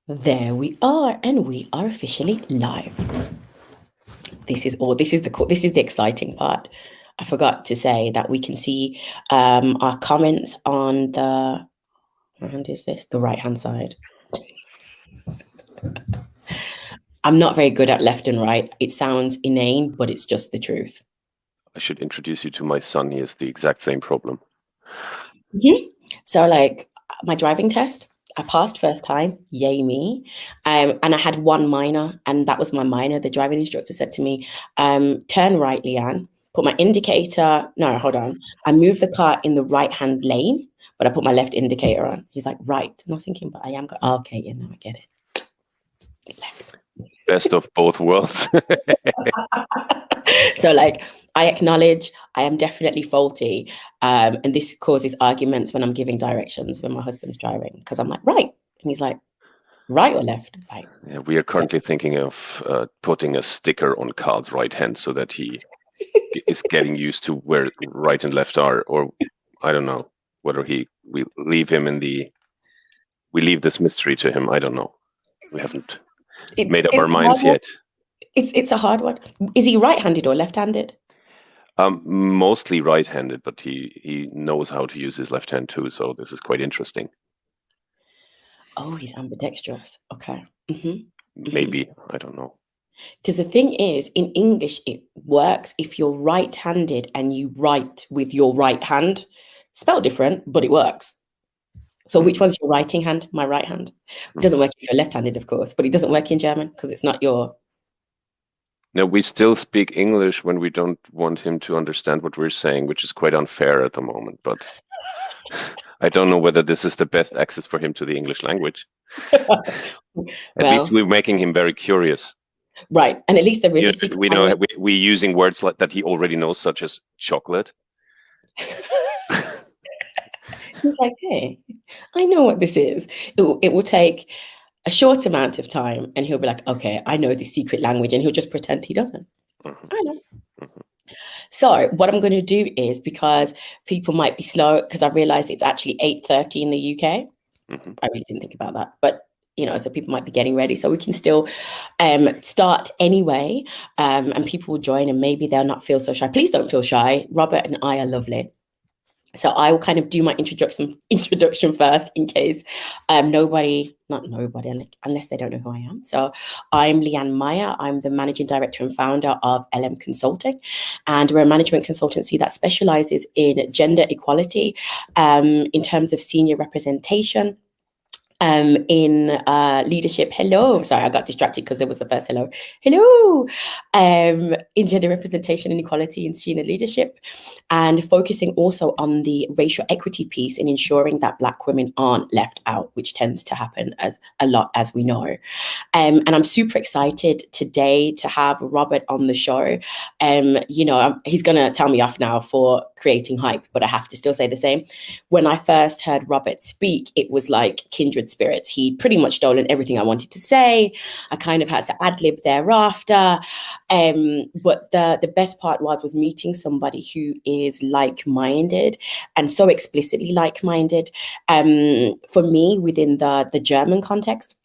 There we are, and we are officially live. This is the exciting part. I forgot to say that we can see our comments on the right hand side. I'm not very good at left and right. It sounds inane, but it's just the truth. I should introduce you to my son. He has the exact same problem. Mm-hmm. So, like my driving test, I passed first time, yay me. And I had one minor, and that was my minor. The driving instructor said to me, turn right, Leanne, put my indicator. No, hold on. I moved the car in the right-hand lane, but I put my left indicator on. He's like, right. And I was thinking, but I am, okay, yeah, now I get it. Left. Best of both worlds. So like, I acknowledge I am definitely faulty. And this causes arguments when I'm giving directions when my husband's driving, because I'm like, right. And he's like, right or left? Right. Yeah, we are currently thinking of putting a sticker on Carl's right hand so that he is getting used to where right and left are, or I don't know whether we leave this mystery to him. I don't know. We haven't made up our minds yet. It's a hard one. Is he right-handed or left-handed? Mostly right-handed, but he knows how to use his left hand too. So this is quite interesting. Oh, he's ambidextrous. Okay. Mm-hmm. Maybe. I don't know. Because the thing is, in English, it works if you're right-handed and you write with your right hand. Spelled different, but it works. So which one's your writing hand? My right hand. It doesn't work if you're left-handed, of course, but it doesn't work in German because it's not your... No, we still speak English when we don't want him to understand what we're saying, which is quite unfair at the moment. But I don't know whether this is the best access for him to the English language. At least we're making him very curious. Right. And at least there is a secret. We know we're using words like that he already knows, such as chocolate. He's like, hey, I know what this is. It will take a short amount of time and he'll be like, okay, I know the secret language, and he'll just pretend he doesn't. Mm-hmm. I know. Mm-hmm. So what I'm going to do is, because people might be slow, because I realized it's actually 8:30 in the UK. Mm-hmm. I really didn't think about that, but so people might be getting ready, so we can still start anyway, and people will join, and maybe they'll not feel so shy. Please don't feel shy. Robert and I are lovely. So I will kind of do my introduction first, in case not nobody, unless they don't know who I am. So I'm Leanne Meyer. I'm the managing director and founder of LM Consulting, and we're a management consultancy that specializes in gender equality in terms of senior representation. In leadership. Hello. Sorry, I got distracted because it was the first hello. Hello. In gender representation and equality in senior leadership, and focusing also on the racial equity piece in ensuring that Black women aren't left out, which tends to happen a lot, as we know. And I'm super excited today to have Robert on the show. He's going to tell me off now for creating hype, but I have to still say the same. When I first heard Robert speak, it was like kindred spirits. He'd pretty much stolen everything I wanted to say. I kind of had to ad-lib thereafter. But the best part was meeting somebody who is like-minded, and so explicitly like-minded. For me, within the German context,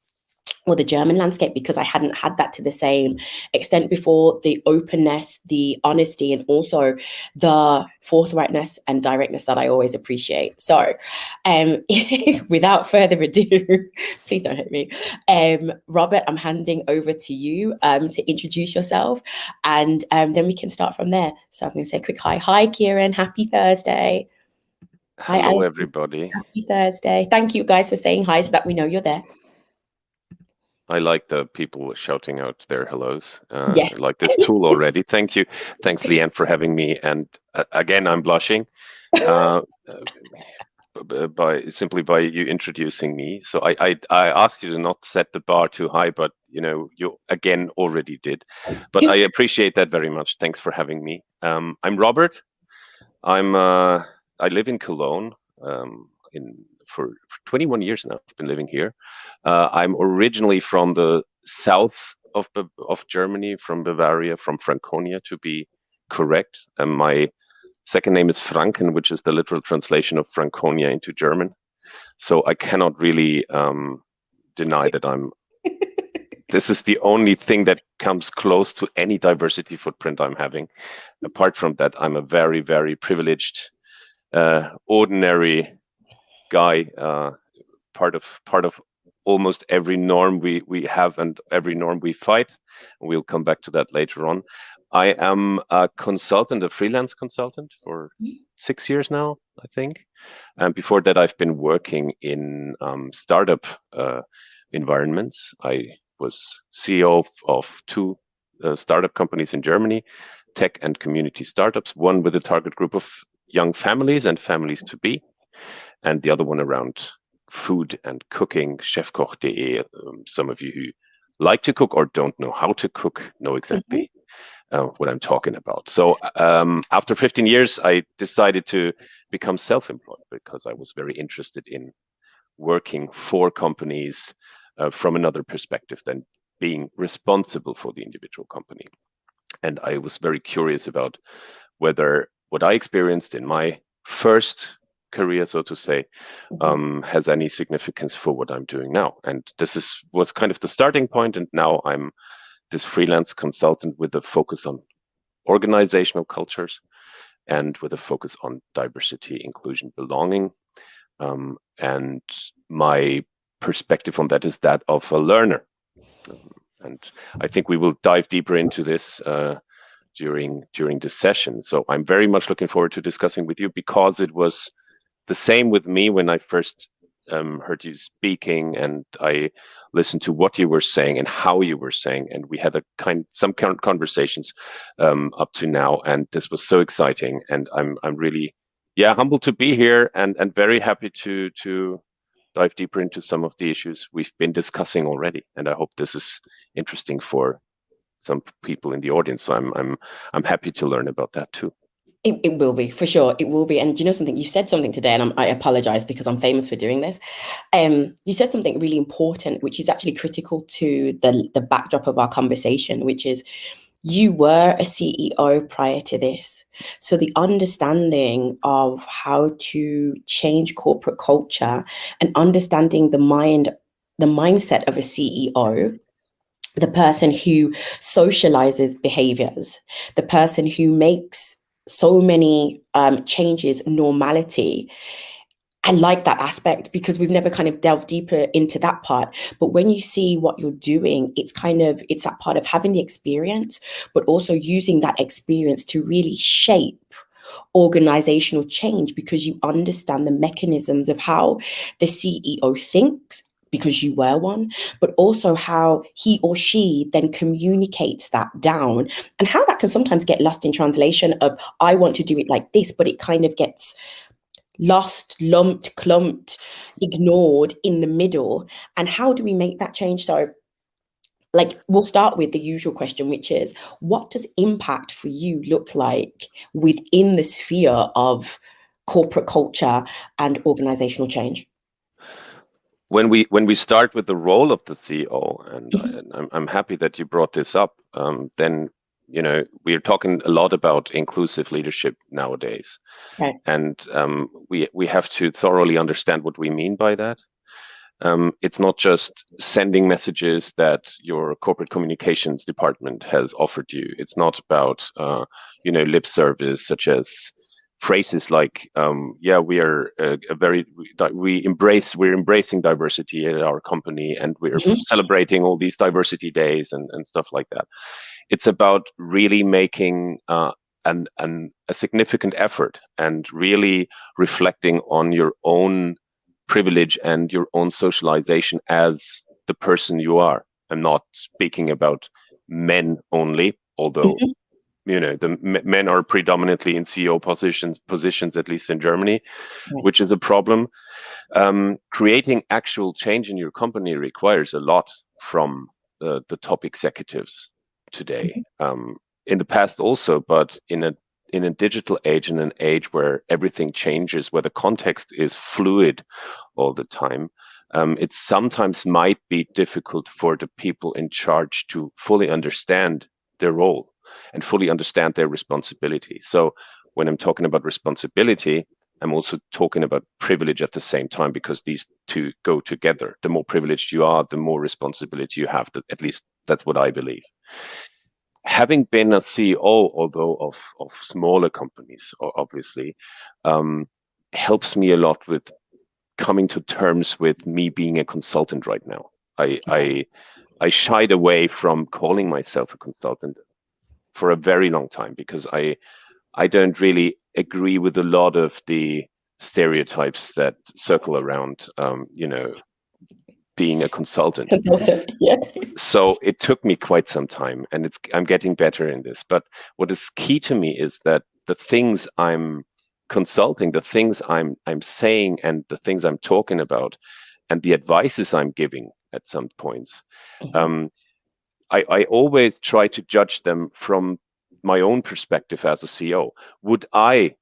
or the German landscape, because I hadn't had that to the same extent before. The openness, the honesty, and also the forthrightness and directness that I always appreciate. So without further ado, please don't hit me. Robert, I'm handing over to you to introduce yourself, and then we can start from there. So I'm going to say a quick hi. Hi, Kieran. Happy Thursday. Hello, everybody. Happy Thursday. Thank you guys for saying hi so that we know you're there. I like the people shouting out their hellos. Yes. I like this tool already. Thank you. Thanks, Leanne, for having me. And again, I'm blushing simply by you introducing me. So I asked you to not set the bar too high, but you again already did. But I appreciate that very much. Thanks for having me. I'm Robert. I live in Cologne. For 21 years now, I've been living here. I'm originally from the south of Germany, from Bavaria, from Franconia, to be correct. And my second name is Franken, which is the literal translation of Franconia into German. So I cannot really deny that this is the only thing that comes close to any diversity footprint I'm having. Apart from that, I'm a very, very privileged, ordinary guy, part of almost every norm we have and every norm we fight. We'll come back to that later on. I am a consultant, a freelance consultant for 6 years now, I think. And before that, I've been working in startup environments. I was CEO of two startup companies in Germany, tech and community startups, one with a target group of young families and families to be, and the other one around food and cooking, chefkoch.de. Some of you who like to cook or don't know how to cook know exactly what I'm talking about. So after 15 years, I decided to become self-employed because I was very interested in working for companies from another perspective than being responsible for the individual company. And I was very curious about whether what I experienced in my first career, so to say, has any significance for what I'm doing now. And this was kind of the starting point. And now I'm this freelance consultant with a focus on organizational cultures and with a focus on diversity, inclusion, belonging. And my perspective on that is that of a learner. And I think we will dive deeper into this during this session. So I'm very much looking forward to discussing with you, because it was the same with me when I first heard you speaking, and I listened to what you were saying and how you were saying, and we had some kind of conversations up to now, and this was so exciting, and I'm really humbled to be here and very happy to dive deeper into some of the issues we've been discussing already, and I hope this is interesting for some people in the audience. So I'm happy to learn about that too. It will be, for sure. It will be. And do you know something? You said something today, and I apologize because I'm famous for doing this. You said something really important, which is actually critical to the backdrop of our conversation, which is you were a CEO prior to this. So the understanding of how to change corporate culture and understanding the mindset of a CEO, the person who socializes behaviors, the person who makes so many changes normality. I like that aspect because we've never kind of delved deeper into that part. But when you see what you're doing, it's that part of having the experience, but also using that experience to really shape organizational change, because you understand the mechanisms of how the CEO thinks, because you were one, but also how he or she then communicates that down, and how that can sometimes get lost in translation of, I want to do it like this, but it kind of gets lost, lumped, clumped, ignored in the middle. And how do we make that change? So we'll start with the usual question, which is, what does impact for you look like within the sphere of corporate culture and organizational change? When we start with the role of the CEO, and I'm happy that you brought this up, then we're talking a lot about inclusive leadership nowadays, right. And we have to thoroughly understand what we mean by that. It's not just sending messages that your corporate communications department has offered you. It's not about lip service, such as phrases like we're embracing diversity at our company, and we're celebrating all these diversity days and stuff like that. It's about really making a significant effort and really reflecting on your own privilege and your own socialization as the person you are. I'm not speaking about men only, although the men are predominantly in CEO positions, at least in Germany, which is a problem. Creating actual change in your company requires a lot from the top executives today. In the past also, but in a digital age, in an age where everything changes, where the context is fluid all the time, it sometimes might be difficult for the people in charge to fully understand their role and fully understand their responsibility. So when I'm talking about responsibility, I'm also talking about privilege at the same time, because these two go together. The more privileged you are, the more responsibility you have. At least that's what I believe. Having been a CEO, although of smaller companies, obviously, helps me a lot with coming to terms with me being a consultant right now. I shied away from calling myself a consultant for a very long time, because I don't really agree with a lot of the stereotypes that circle around, being a consultant. Yeah. So it took me quite some time, and I'm getting better in this. But what is key to me is that the things I'm consulting, the things I'm saying, and the things I'm talking about, and the advices I'm giving at some points, I always try to judge them from my own perspective as a CEO. Would I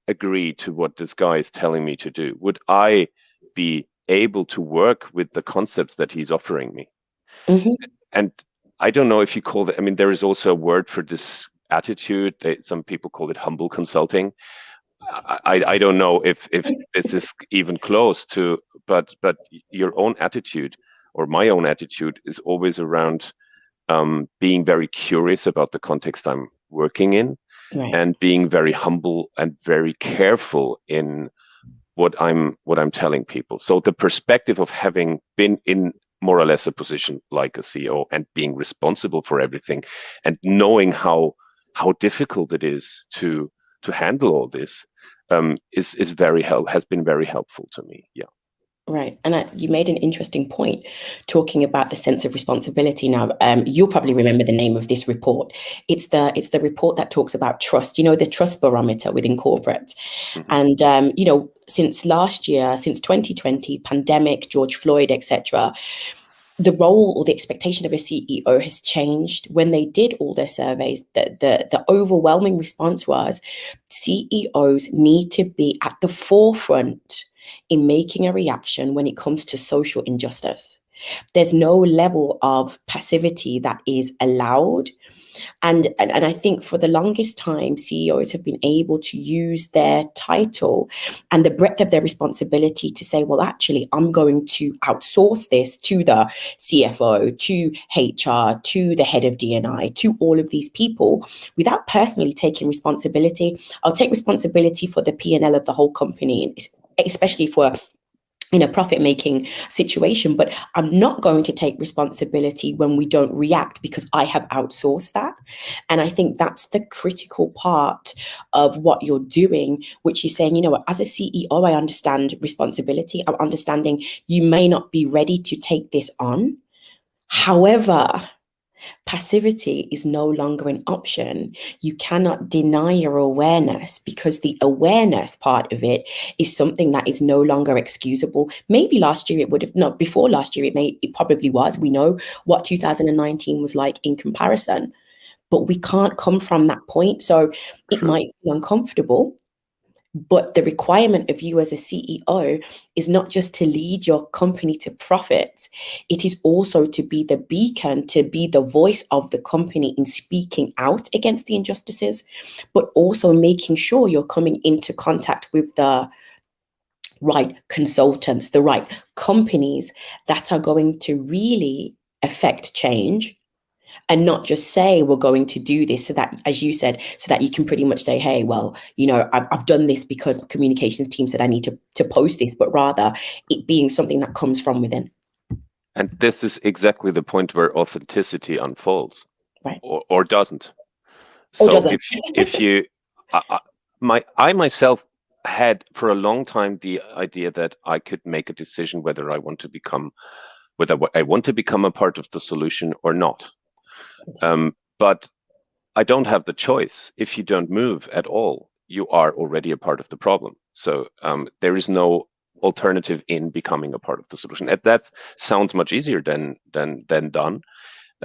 agree to what this guy is telling me to do? Would I be able to work with the concepts that he's offering me? And I don't know if you call that, I mean, there is also a word for this attitude. Some people call it humble consulting. I don't know if this is even close to, but your own attitude, or my own attitude, is always around being very curious about the context I'm working in, Right. and being very humble and very careful in what I'm telling people. So the perspective of having been in more or less a position like a CEO, and being responsible for everything, and knowing how difficult it is to handle all this, has been very helpful to me. Yeah. Right. And you made an interesting point talking about the sense of responsibility. Now, you'll probably remember the name of this report. It's the report that talks about trust, the trust barometer within corporates. And, since last year, since 2020, pandemic, George Floyd, etc., the role or the expectation of a CEO has changed. When they did all their surveys, the overwhelming response was CEOs need to be at the forefront in making a reaction when it comes to social injustice. There's no level of passivity that is allowed. And I think for the longest time, CEOs have been able to use their title and the breadth of their responsibility to say, well, actually, I'm going to outsource this to the CFO, to HR, to the head of D&I, to all of these people without personally taking responsibility. I'll take responsibility for the P&L of the whole company, especially for in a profit-making situation, but I'm not going to take responsibility when we don't react because I have outsourced that. And I think that's the critical part of what you're doing, which is saying, as a CEO, I understand responsibility. I'm understanding you may not be ready to take this on. However, passivity is no longer an option. You cannot deny your awareness, because the awareness part of it is something that is no longer excusable. Maybe last year it would have, no, before last year it probably was. We know what 2019 was like in comparison, but we can't come from that point. So it might feel uncomfortable. But the requirement of you as a CEO is not just to lead your company to profit. It is also to be the beacon, to be the voice of the company in speaking out against the injustices, but also making sure you're coming into contact with the right consultants, the right companies that are going to really affect change. And not just say we're going to do this, so that, as you said, so that you can pretty much say, hey, well, I've done this because the communications team said I need to post this, but rather it being something that comes from within. And this is exactly the point where authenticity unfolds, right? Or doesn't. Or So doesn't. if you, I myself had for a long time the idea that I could make a decision whether I want to become a part of the solution or not. But I don't have the choice. If you don't move at all, you are already a part of the problem. So there is no alternative in becoming a part of the solution. And that sounds much easier than done,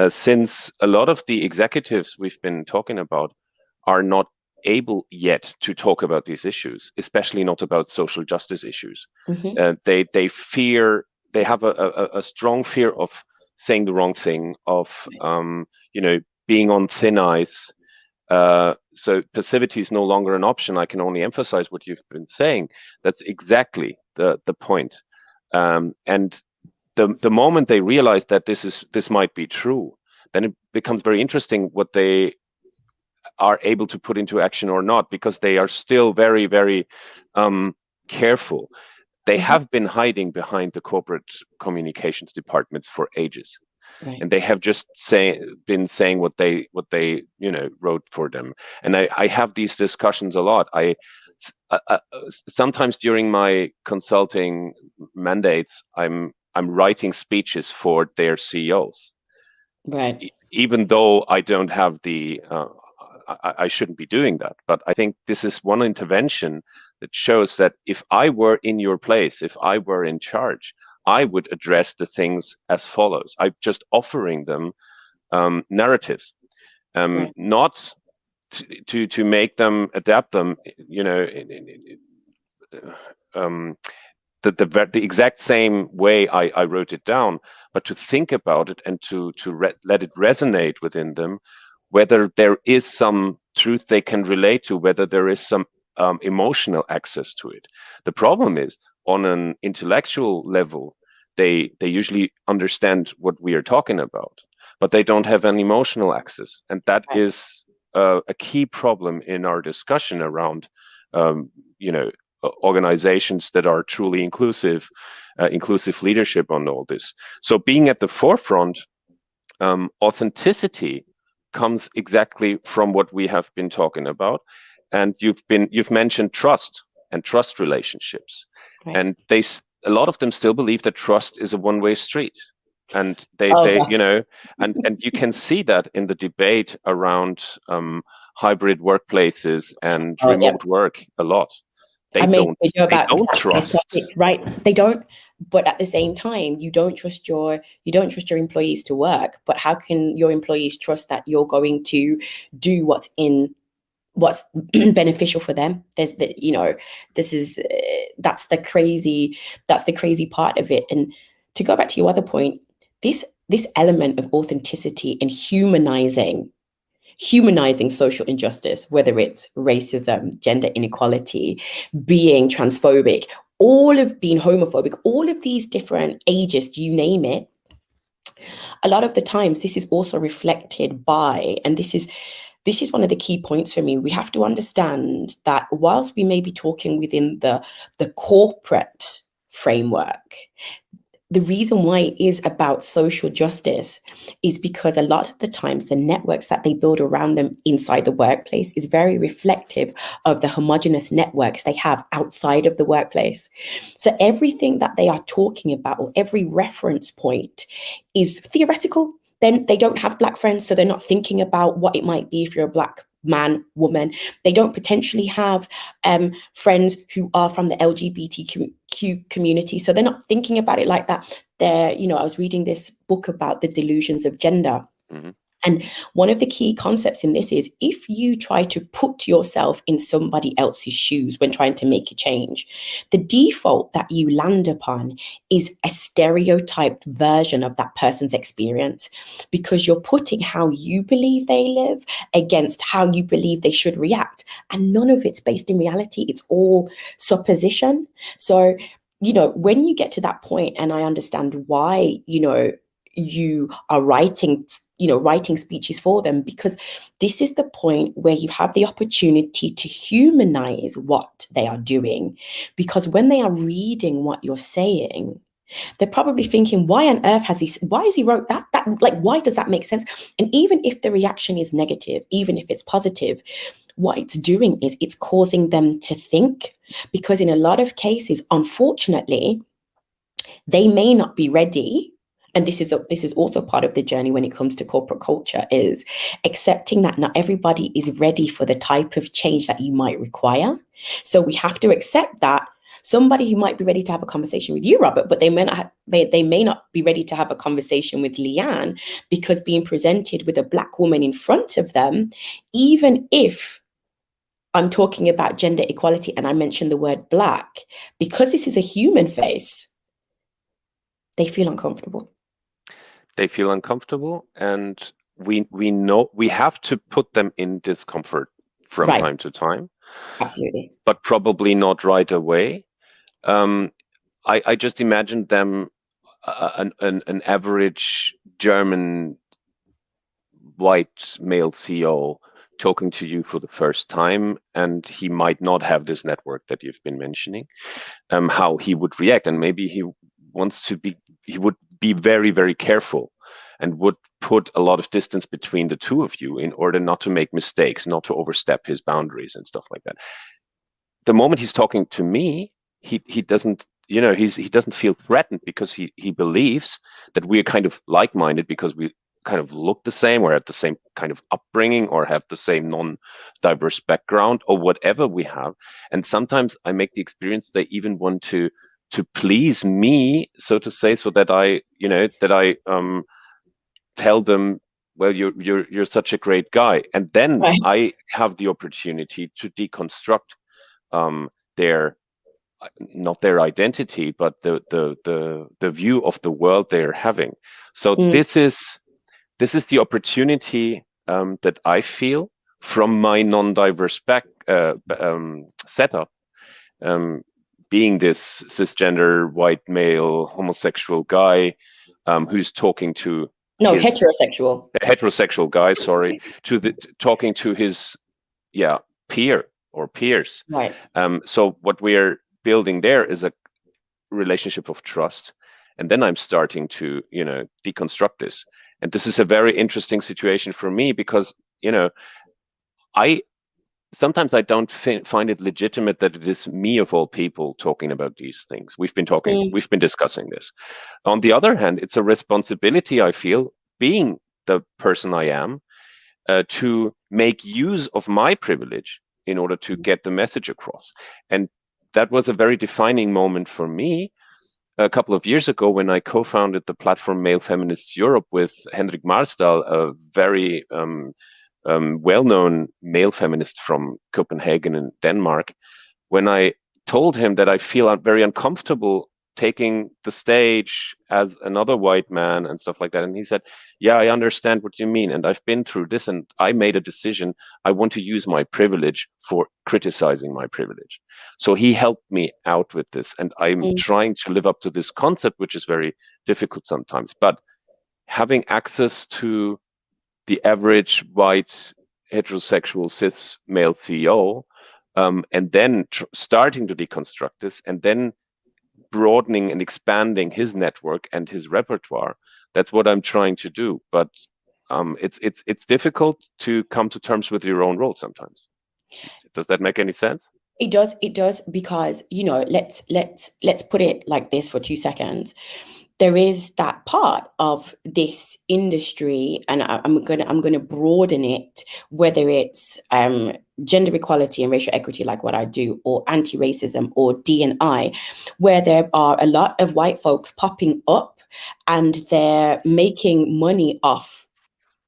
since a lot of the executives we've been talking about are not able yet to talk about these issues, especially not about social justice issues. They fear, they have a strong fear of saying the wrong thing, of being on thin ice, so passivity is no longer an option. I can only emphasize what you've been saying. That's exactly the point. And the moment they realize that this might be true, then it becomes very interesting what they are able to put into action or not, because they are still very, very careful. They have been hiding behind the corporate communications departments for ages. Right. And they have just been saying what they wrote for them. And I have these discussions a lot. Sometimes during my consulting mandates, I'm writing speeches for their CEOs. Right. Even though I don't have the I shouldn't be doing that. But I think this is one intervention that shows that if I were in your place, if I were in charge, I would address the things as follows. I'm just offering them narratives, right. Not to make them adapt them, the exact same way I wrote it down, but to think about it and to let it resonate within them, whether there is some truth they can relate to, whether there is some emotional access to it. The problem is, on an intellectual level, they usually understand what we are talking about, but they don't have an emotional access. And that right. is a key problem in our discussion around, organizations that are truly inclusive leadership on all this. So being at the forefront, authenticity comes exactly from what we have been talking about. And you've mentioned trust and trust relationships. Right. And a lot of them still believe that trust is a one-way street. And they and you can see that in the debate around hybrid workplaces and remote work a lot. They don't trust. Topic, right? They don't. But at the same time, you don't trust your employees to work. But how can your employees trust that you're going to do what's beneficial for them? There's that's the crazy part of it. And to go back to your other point, this element of authenticity and humanizing social injustice, whether it's racism, gender inequality, being transphobic, being homophobic, all of these different ageist, you name it, a lot of the times this is also reflected by, and this is one of the key points for me, we have to understand that whilst we may be talking within the corporate framework, the reason why it is about social justice is because a lot of the times the networks that they build around them inside the workplace is very reflective of the homogenous networks they have outside of the workplace. So everything that they are talking about, or every reference point, is theoretical. Then they don't have Black friends, so they're not thinking about what it might be if you're a Black man, woman. They don't potentially have friends who are from the LGBTQ community, so they're not thinking about it like that. I was reading this book about the delusions of gender. Mm-hmm. And one of the key concepts in this is, if you try to put yourself in somebody else's shoes when trying to make a change, the default that you land upon is a stereotyped version of that person's experience, because you're putting how you believe they live against how you believe they should react. And none of it's based in reality. It's all supposition. So, when you get to that point, and I understand why, you are writing speeches for them, because this is the point where you have the opportunity to humanize what they are doing. Because when they are reading what you're saying, they're probably thinking, why on earth why has he wrote that? Why does that make sense? And even if the reaction is negative, even if it's positive, what it's doing is it's causing them to think, because in a lot of cases, unfortunately, they may not be ready. And this is also part of the journey when it comes to corporate culture, is accepting that not everybody is ready for the type of change that you might require. So we have to accept that somebody who might be ready to have a conversation with you, Robert, but they may not be ready to have a conversation with Leanne, because being presented with a Black woman in front of them, even if I'm talking about gender equality and I mentioned the word Black, because this is a human face, they feel uncomfortable. They feel uncomfortable, and we know we have to put them in discomfort from time to time. Absolutely. But probably not right away. I just imagined them an average German white male CEO talking to you for the first time, and he might not have this network that you've been mentioning, how he would react. And maybe he would be very, very careful and would put a lot of distance between the two of you in order not to make mistakes, not to overstep his boundaries and stuff like that. The moment he's talking to me, he doesn't, he doesn't feel threatened, because he believes that we're kind of like-minded, because we kind of look the same, or have the same kind of upbringing, or have the same non-diverse background, or whatever we have. And sometimes I make the experience they even want to please me, so to say, so that I tell them, well, you're such a great guy, and then I have the opportunity to deconstruct their, not their identity, but the view of the world they're having. So this is the opportunity that I feel from my non-diverse setup, being this cisgender white male homosexual guy who's talking to heterosexual guy, sorry, talking to his peer or peers. Right. So what we're building there is a relationship of trust, and then I'm starting to deconstruct this. And this is a very interesting situation for me, because sometimes I don't find it legitimate that it is me of all people talking about these things. We've been discussing this. On the other hand, it's a responsibility I feel, being the person I am, to make use of my privilege in order to get the message across. And that was a very defining moment for me a couple of years ago, when I co-founded the platform Male Feminists Europe with Henrik Marstal, a very well-known male feminist from Copenhagen in Denmark. When I told him that I feel very uncomfortable taking the stage as another white man and stuff like that, and he said, yeah, I understand what you mean, and I've been through this, and I made a decision. I want to use my privilege for criticizing my privilege. So he helped me out with this, and I'm trying to live up to this concept, which is very difficult sometimes. But having access to the average white heterosexual cis male CEO, and then starting to deconstruct this, and then broadening and expanding his network and his repertoire. That's what I'm trying to do. But it's difficult to come to terms with your own role sometimes. Does that make any sense? It does, because let's put it like this for 2 seconds. There is that part of this industry, and I'm gonna broaden it, whether it's gender equality and racial equity, like what I do, or anti-racism, or D&I, where there are a lot of white folks popping up, and they're making money off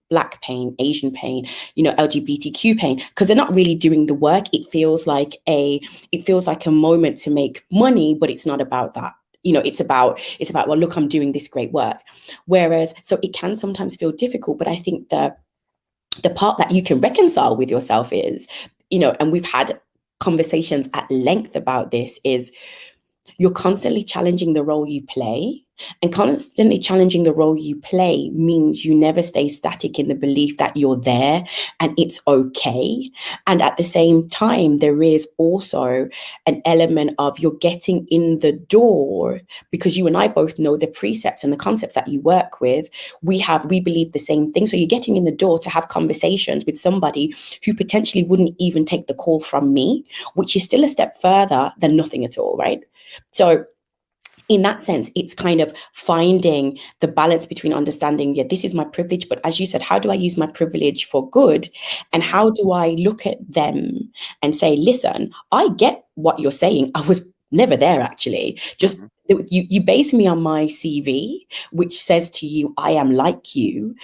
Black pain, Asian pain, LGBTQ pain, because they're not really doing the work. It feels like a moment to make money, but it's not about that. It's about, well, look, I'm doing this great work. Whereas, so it can sometimes feel difficult, but I think the part that you can reconcile with yourself is, and we've had conversations at length about this, is you're constantly challenging the role you play. And constantly challenging the role you play means you never stay static in the belief that you're there and it's okay. And at the same time, there is also an element of you're getting in the door, because you and I both know the precepts and the concepts that you work with. We believe the same thing. So you're getting in the door to have conversations with somebody who potentially wouldn't even take the call from me, which is still a step further than nothing at all, right? So in that sense, it's kind of finding the balance between understanding, this is my privilege, but as you said, how do I use my privilege for good? And how do I look at them and say, listen, I get what you're saying. I was never there, actually. Just you base me on my CV, which says to you, I am like you.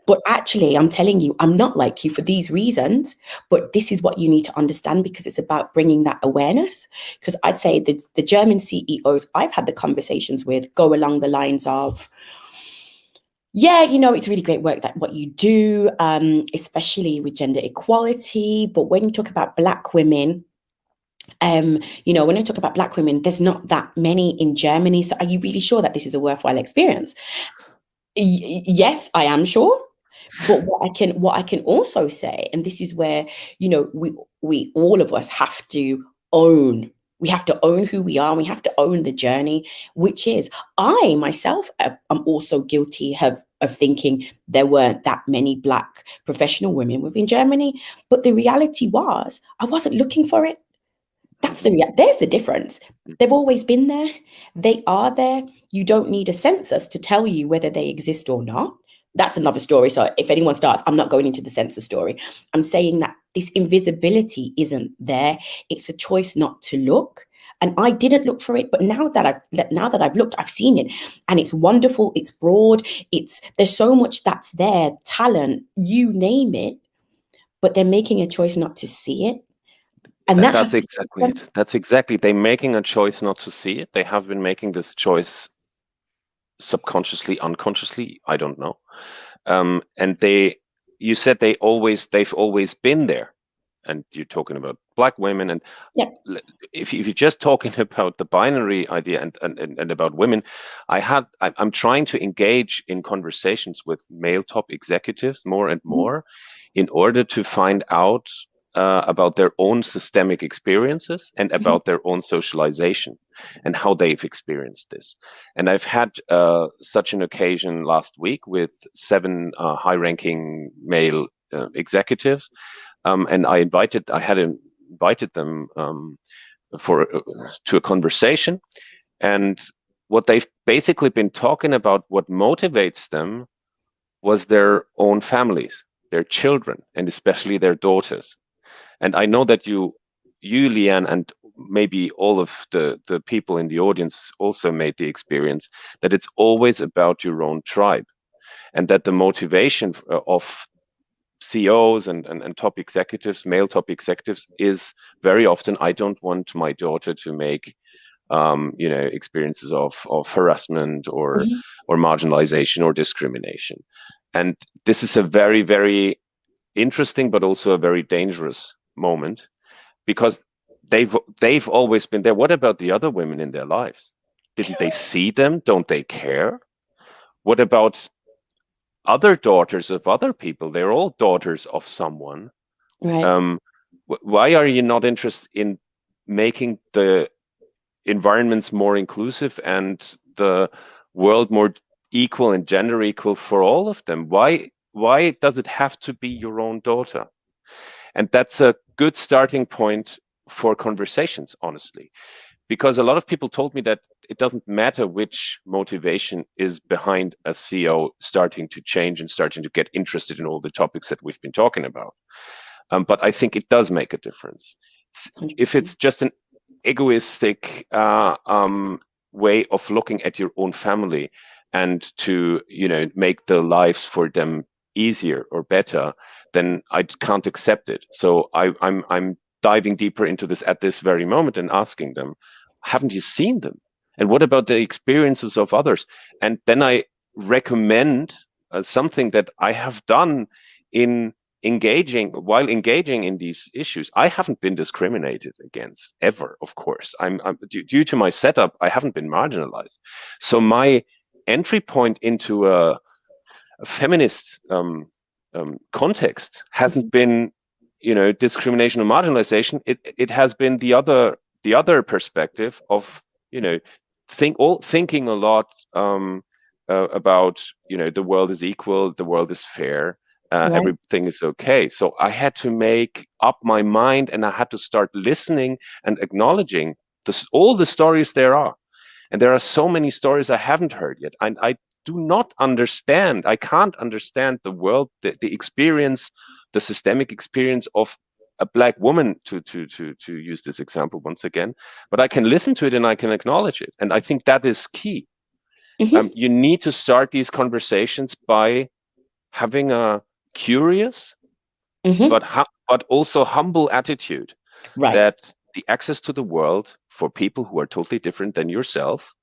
But actually, I'm telling you, I'm not like you for these reasons, but this is what you need to understand, because it's about bringing that awareness. Because I'd say that the German CEOs I've had the conversations with go along the lines of, Yeah, it's really great work that what you do, especially with gender equality. But when you talk about Black women, when you talk about Black women, there's not that many in Germany. So are you really sure that this is a worthwhile experience? Yes, I am sure. But what I can also say, and this is where, we all of us have to own. We have to own who we are. And we have to own the journey, which is I myself am also guilty of thinking there weren't that many Black professional women within Germany. But the reality was I wasn't looking for it. There's the difference. They've always been there. They are there. You don't need a census to tell you whether they exist or not. That's another story. So if anyone starts, I'm not going into the census story. I'm saying that this invisibility isn't there. It's a choice not to look. And I didn't look for it, but now that I've looked, I've seen it, and it's wonderful. It's broad. There's so much that's there, talent, you name it, but they're making a choice not to see it. And That's exactly it. That's exactly. They're making a choice not to see it. They have been making this choice subconsciously, unconsciously, I don't know. And you said they've always been there. And you're talking about Black women. And yeah. if you're just talking about the binary idea and about women, I'm trying to engage in conversations with male top executives more and more in order to find out about their own systemic experiences and about their own socialization and how they've experienced this. And I've had such an occasion last week with 7 high-ranking male executives, and I had invited them to a conversation, and what they've basically been talking about, what motivates them, was their own families, their children, and especially their daughters. And I know that you, Leanne, and maybe all of the people in the audience also made the experience that it's always about your own tribe, and that the motivation of CEOs and top executives, male top executives, is very often, I don't want my daughter to make experiences of harassment or marginalization or discrimination. And this is a very, very interesting, but also a very dangerous moment, because they've always been there. What about the other women in their lives? Didn't they see them? Don't they care? What about other daughters of other people? They're all daughters of someone. Right. Why are you not interested in making the environments more inclusive and the world more equal and gender equal for all of them? Why does it have to be your own daughter? And that's a good starting point for conversations, honestly, because a lot of people told me that it doesn't matter which motivation is behind a CEO starting to change and starting to get interested in all the topics that we've been talking about. But I think it does make a difference. If it's just an egoistic way of looking at your own family and to make the lives for them easier or better, then I can't accept it. So I'm diving deeper into this at this very moment and asking them, haven't you seen them? And what about the experiences of others? And then I recommend something that I have done while engaging in these issues. I haven't been discriminated against ever, of course. I'm due to my setup, I haven't been marginalized. So my entry point into a feminist context hasn't been, discrimination or marginalization. It has been the other perspective of, thinking a lot about, the world is equal, the world is fair, Right. everything is okay. So I had to make up my mind, and I had to start listening and acknowledging all the stories there are. And there are so many stories I haven't heard yet. I do not understand. I can't understand the world, the experience, the systemic experience of a Black woman, to use this example once again. But I can listen to it and I can acknowledge it. And I think that is key. You need to start these conversations by having a curious but also humble attitude, Right. that the access to the world for people who are totally different than yourself,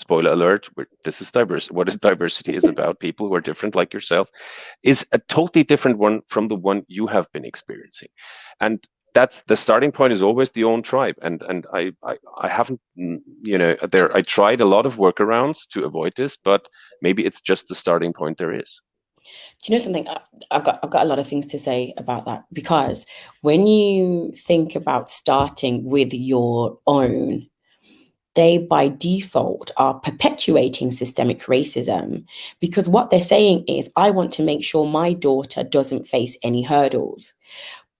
spoiler alert, this is diverse. What is diversity is about, people who are different like yourself, is a totally different one from the one you have been experiencing. And that's the starting point, is always the own tribe. And I haven't, I tried a lot of workarounds to avoid this, but maybe it's just the starting point there is. Do you know something? I've got a lot of things to say about that, because when you think about starting with your own, they by default are perpetuating systemic racism, because what they're saying is, I want to make sure my daughter doesn't face any hurdles.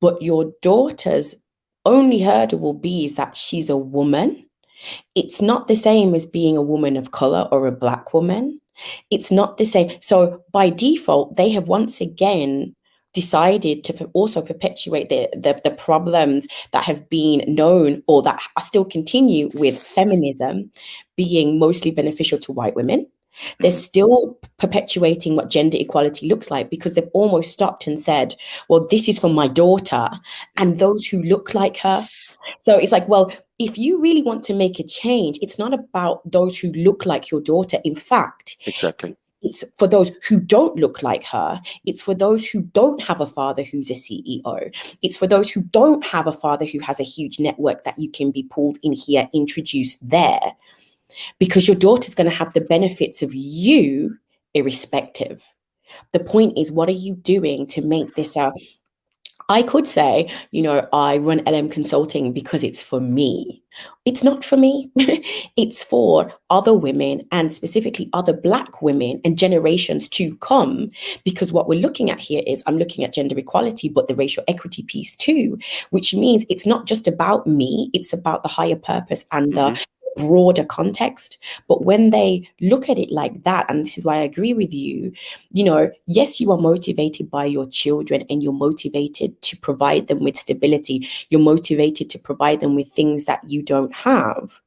But your daughter's only hurdle will be is that she's a woman. It's not the same as being a woman of color or a Black woman. It's not the same. So by default, they have once again decided to also perpetuate the problems that have been known, or that still continue with feminism being mostly beneficial to white women. They're still perpetuating what gender equality looks like, because they've almost stopped and said, well, this is for my daughter and those who look like her. So it's like, well, if you really want to make a change, it's not about those who look like your daughter. In fact, Exactly. it's for those who don't look like her. It's for those who don't have a father who's a CEO. It's for those who don't have a father who has a huge network that you can be pulled in here, introduced there, because your daughter's going to have the benefits of you irrespective. The point is, what are you doing to make this a I could say, I run LM Consulting because it's for me. It's not for me. It's for other women, and specifically other Black women and generations to come. Because what we're looking at here is, I'm looking at gender equality, but the racial equity piece too, which means it's not just about me, it's about the higher purpose and the broader context. But when they look at it like that, and this is why I agree with you, yes, you are motivated by your children, and you're motivated to provide them with stability. You're motivated to provide them with things that you don't have.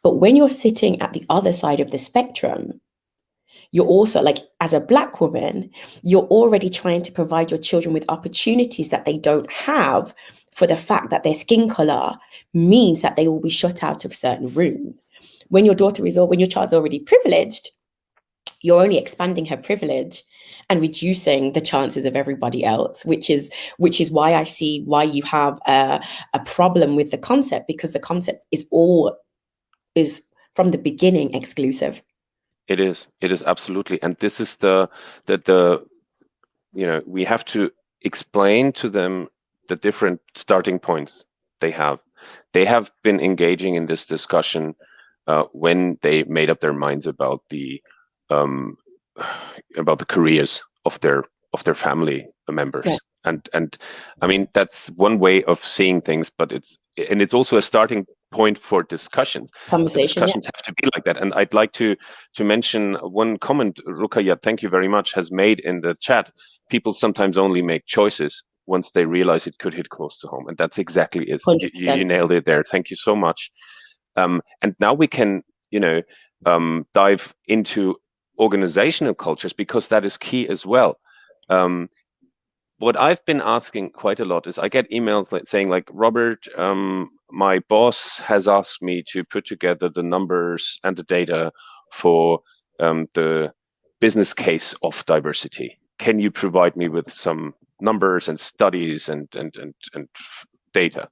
But when you're sitting at the other side of the spectrum, you're also, like, as a Black woman, you're already trying to provide your children with opportunities that they don't have, for the fact that their skin color means that they will be shut out of certain rooms. When your child's already privileged, you're only expanding her privilege and reducing the chances of everybody else, which is why I see why you have a problem with the concept, because the concept is from the beginning exclusive. It is absolutely. And this is we have to explain to them the different starting points they have. They have been engaging in this discussion when they made up their minds about the careers of their family members. Yeah. And I mean, that's one way of seeing things, but it's also a starting point for discussions. The discussions have to be like that. And I'd like to mention one comment Rukaya, thank you very much, has made in the chat. People sometimes only make choices once they realize it could hit close to home. And that's exactly it. You nailed it there. Thank you so much. And now we can, dive into organizational cultures, because that is key as well. What I've been asking quite a lot is, I get emails saying, Robert, my boss has asked me to put together the numbers and the data for the business case of diversity. Can you provide me with some numbers and studies and data?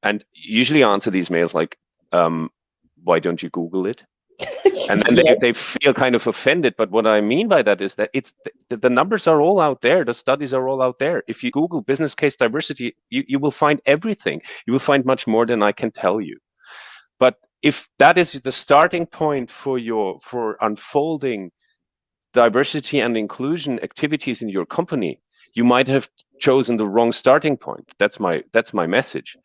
And usually I answer these mails like, why don't you Google it? And then yes. they feel kind of offended. But what I mean by that is that it's the numbers are all out there. The studies are all out there. If you Google business case diversity, you will find everything. You will find much more than I can tell you. But if that is the starting point for unfolding diversity and inclusion activities in your company, you might have chosen the wrong starting point. That's my message.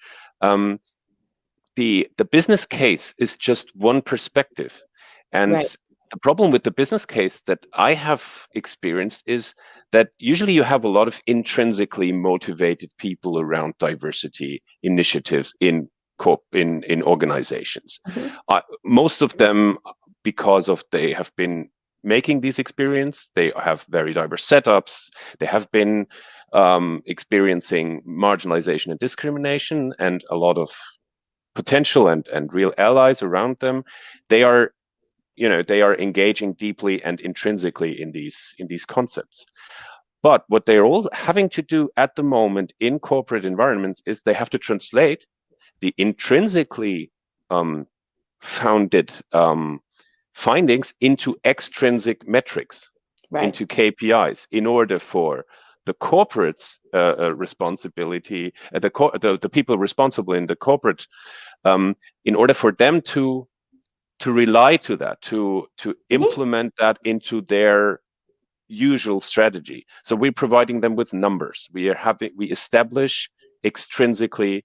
The business case is just one perspective. And right. The problem with the business case that I have experienced is that usually you have a lot of intrinsically motivated people around diversity initiatives in organizations. Mm-hmm. Most of them, because they have been making these experiences, they have very diverse setups, they have been experiencing marginalization and discrimination, and a lot of potential and real allies around them. They are they are engaging deeply and intrinsically in these concepts. But what they're all having to do at the moment in corporate environments is they have to translate the intrinsically founded findings into extrinsic metrics, into KPIs, in order for the corporate's responsibility, the people responsible in the corporate, in order for them to rely to that, to implement that into their usual strategy. So we're providing them with numbers. We establish extrinsically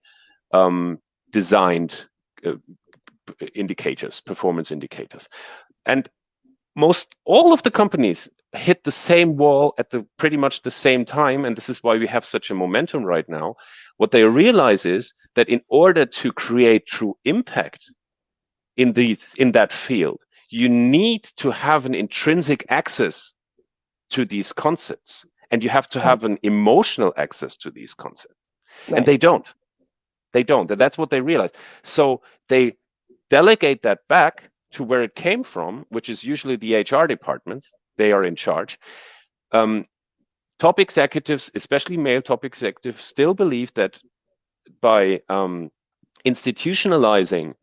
designed indicators, performance indicators, and all of the companies hit the same wall at pretty much the same time, and this is why we have such a momentum right now. What they realize is that in order to create true impact in that field, you need to have an intrinsic access to these concepts, and you have to have an emotional access to these concepts, and they don't. And that's what they realize. So they delegate that back to where it came from, which is usually the HR departments. They are in charge. Top executives, especially male top executives, still believe that by institutionalizing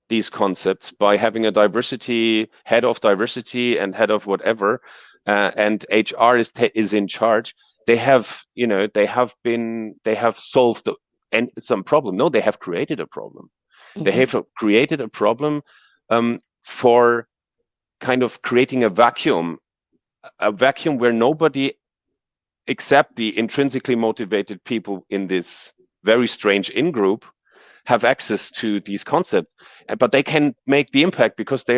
these concepts, by having a head of diversity and head of whatever, and HR is in charge, they have solved some problem. No, they have created a problem. They have created a problem for kind of creating a vacuum where nobody except the intrinsically motivated people in this very strange in-group have access to these concepts, but they can make the impact because they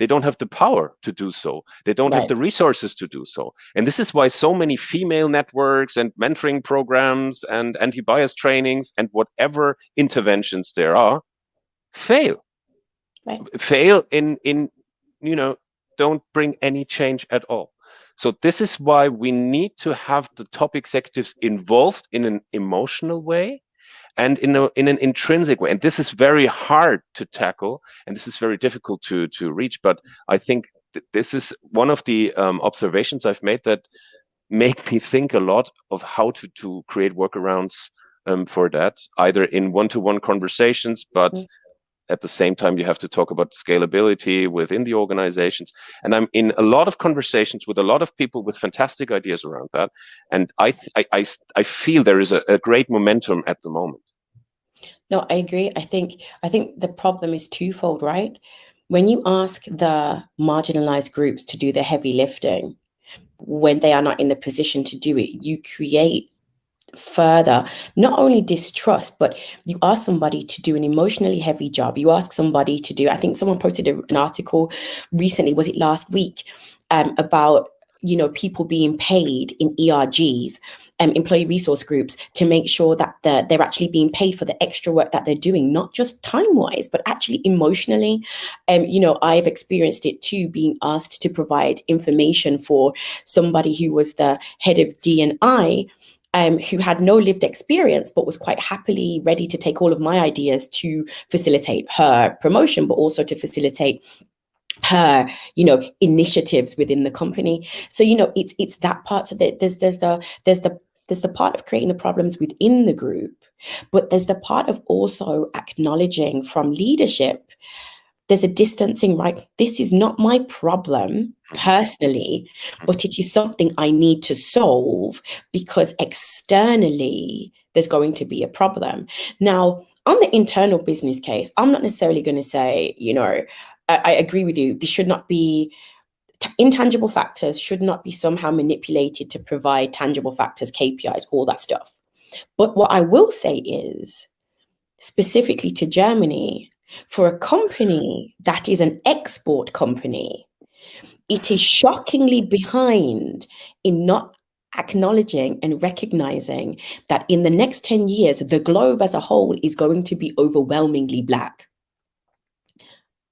don't have the power to do so. They don't have the resources to do so. And this is why so many female networks and mentoring programs and anti-bias trainings and whatever interventions there are fail in don't bring any change at all. So this is why we need to have the top executives involved in an emotional way and in an intrinsic way. And this is very hard to tackle, and this is very difficult to reach. But I think this is one of the observations I've made that make me think a lot of how to create workarounds for that, either in one-to-one conversations, but at the same time, you have to talk about scalability within the organizations. And I'm in a lot of conversations with a lot of people with fantastic ideas around that. And I feel there is a great momentum at the moment. No, I agree. I think the problem is twofold, right? When you ask the marginalized groups to do the heavy lifting, when they are not in the position to do it, you create further not only distrust, but you ask somebody to do an emotionally heavy job. You ask somebody to do, I think someone posted an article recently, was it last week, about people being paid in ERGs, employee resource groups, to make sure that they're actually being paid for the extra work that they're doing, not just time-wise, but actually emotionally. I've experienced it too, being asked to provide information for somebody who was the head of D&I, who had no lived experience, but was quite happily ready to take all of my ideas to facilitate her promotion, but also to facilitate her, initiatives within the company. So, it's that part of it. There's the part of creating the problems within the group, but there's the part of also acknowledging from leadership, there's a distancing, right? This is not my problem personally, but it is something I need to solve because externally there's going to be a problem. Now, on the internal business case, I'm not necessarily going to say, I agree with you. This should not be, intangible factors should not be somehow manipulated to provide tangible factors, KPIs, all that stuff. But what I will say is, specifically to Germany, for a company that is an export company, it is shockingly behind in not acknowledging and recognizing that in the next 10 years, the globe as a whole is going to be overwhelmingly Black.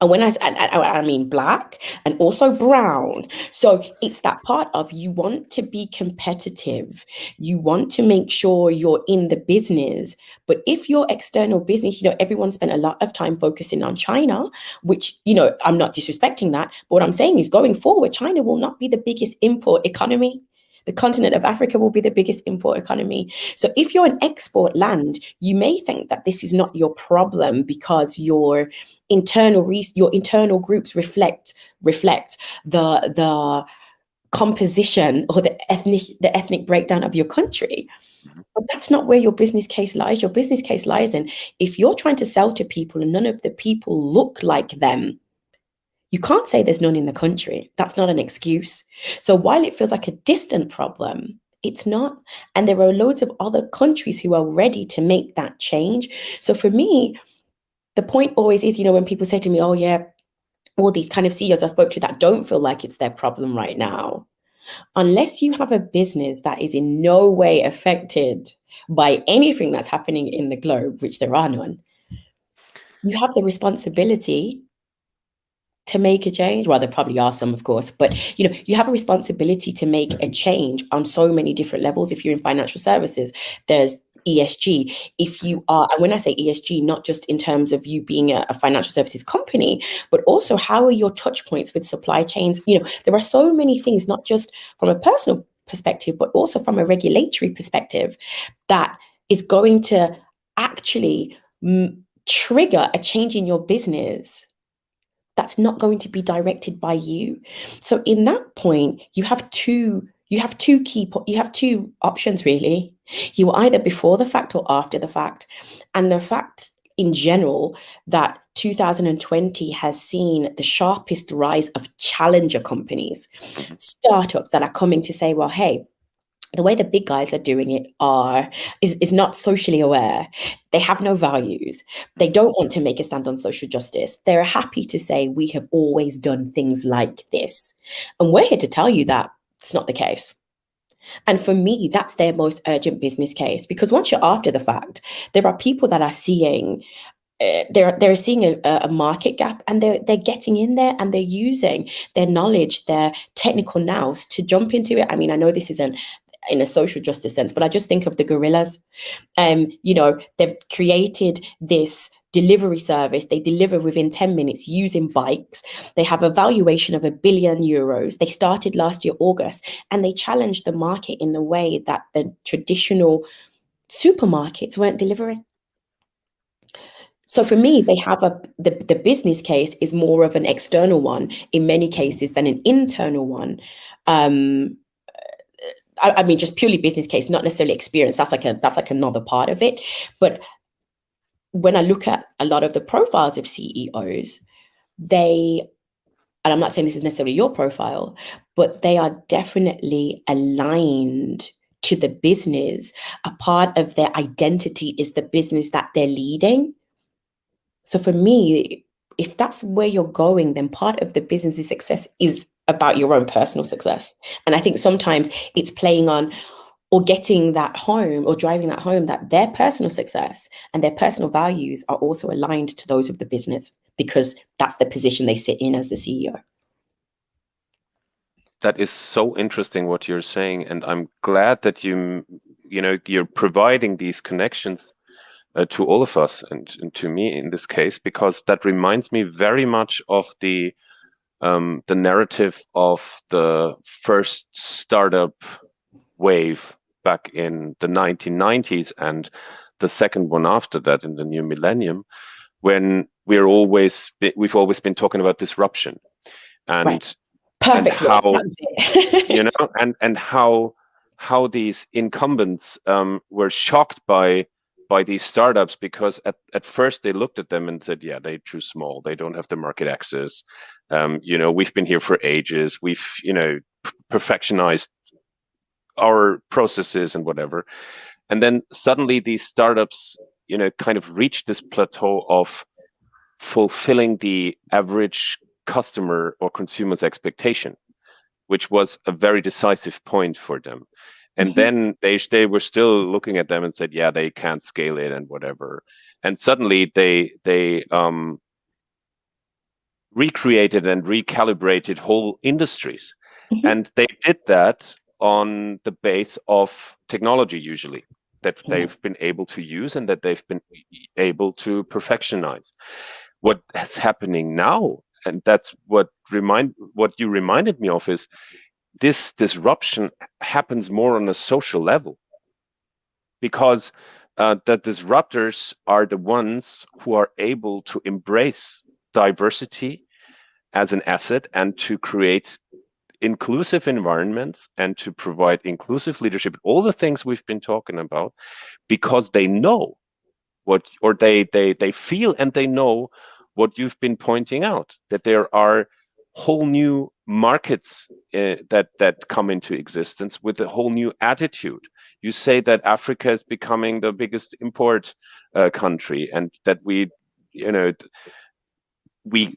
And when I mean black and also brown. So it's that part of you want to be competitive. You want to make sure you're in the business. But if your external business, everyone spent a lot of time focusing on China, which, I'm not disrespecting that. But what I'm saying is going forward, China will not be the biggest import economy. The continent of Africa will be the biggest import economy. So if you're an export land, you may think that this is not your problem because your internal groups reflect the composition or the ethnic breakdown of your country. But that's not where your business case lies. Your business case lies in if you're trying to sell to people and none of the people look like them, you can't say there's none in the country. That's not an excuse. So while it feels like a distant problem, it's not. And there are loads of other countries who are ready to make that change. So for me, the point always is, when people say to me, oh, yeah, all these kind of CEOs I spoke to that don't feel like it's their problem right now, unless you have a business that is in no way affected by anything that's happening in the globe, which there are none, you have the responsibility to make a change. Well, there probably are some, of course, but you have a responsibility to make a change on so many different levels. If you're in financial services, there's ESG. If you are, and when I say ESG, not just in terms of you being a financial services company, but also how are your touch points with supply chains? There are so many things, not just from a personal perspective, but also from a regulatory perspective, that is going to actually trigger a change in your business that's not going to be directed by you. So in that point, you have two options really. You are either before the fact or after the fact. And the fact in general that 2020 has seen the sharpest rise of challenger companies, startups that are coming to say, well, hey, the way the big guys are doing it is not socially aware. They have no values. They don't want to make a stand on social justice. They're happy to say we have always done things like this. And we're here to tell you that it's not the case. And for me, that's their most urgent business case, because once you're after the fact, there are people that are seeing they're seeing a market gap, and they're getting in there and they're using their knowledge, their technical nous to jump into it. I mean, I know this isn't in a social justice sense, but I just think of the gorillas. They've created this delivery service. They deliver within 10 minutes using bikes. They have a valuation of €1 billion. They started last year, August, and they challenged the market in a way that the traditional supermarkets weren't delivering. So for me, they have the business case is more of an external one in many cases than an internal one. I mean, just purely business case, not necessarily experience. That's like another part of it. But when I look at a lot of the profiles of CEOs, and I'm not saying this is necessarily your profile, but they are definitely aligned to the business. A part of their identity is the business that they're leading. So for me, if that's where you're going, then part of the business's success is about your own personal success. And I think sometimes it's playing on or getting that home or driving that home that their personal success and their personal values are also aligned to those of the business, because that's the position they sit in as the CEO. That is so interesting what you're saying, and I'm glad that you're providing these connections to all of us and to me in this case, because that reminds me very much of the narrative of the first startup wave back in the 1990s and the second one after that in the new millennium, when we've always been talking about disruption and right. Perfect. and how and how these incumbents were shocked by these startups, because at first they looked at them and said, yeah, they're too small, they don't have the market access, we've been here for ages, we've perfectionized our processes and whatever. And then suddenly these startups kind of reached this plateau of fulfilling the average customer or consumer's expectation, which was a very decisive point for them. And then they were still looking at them and said, yeah, they can't scale it and whatever. And suddenly they recreated and recalibrated whole industries. And they did that on the base of technology, usually, that they've been able to use and that they've been able to perfectionize. What is happening now, and that's what you reminded me of, is this disruption happens more on a social level, because the disruptors are the ones who are able to embrace diversity as an asset and to create inclusive environments and to provide inclusive leadership, all the things we've been talking about, because they know what, or they feel and they know what you've been pointing out, that there are whole new markets that come into existence with a whole new attitude. You say that Africa is becoming the biggest import country, and that we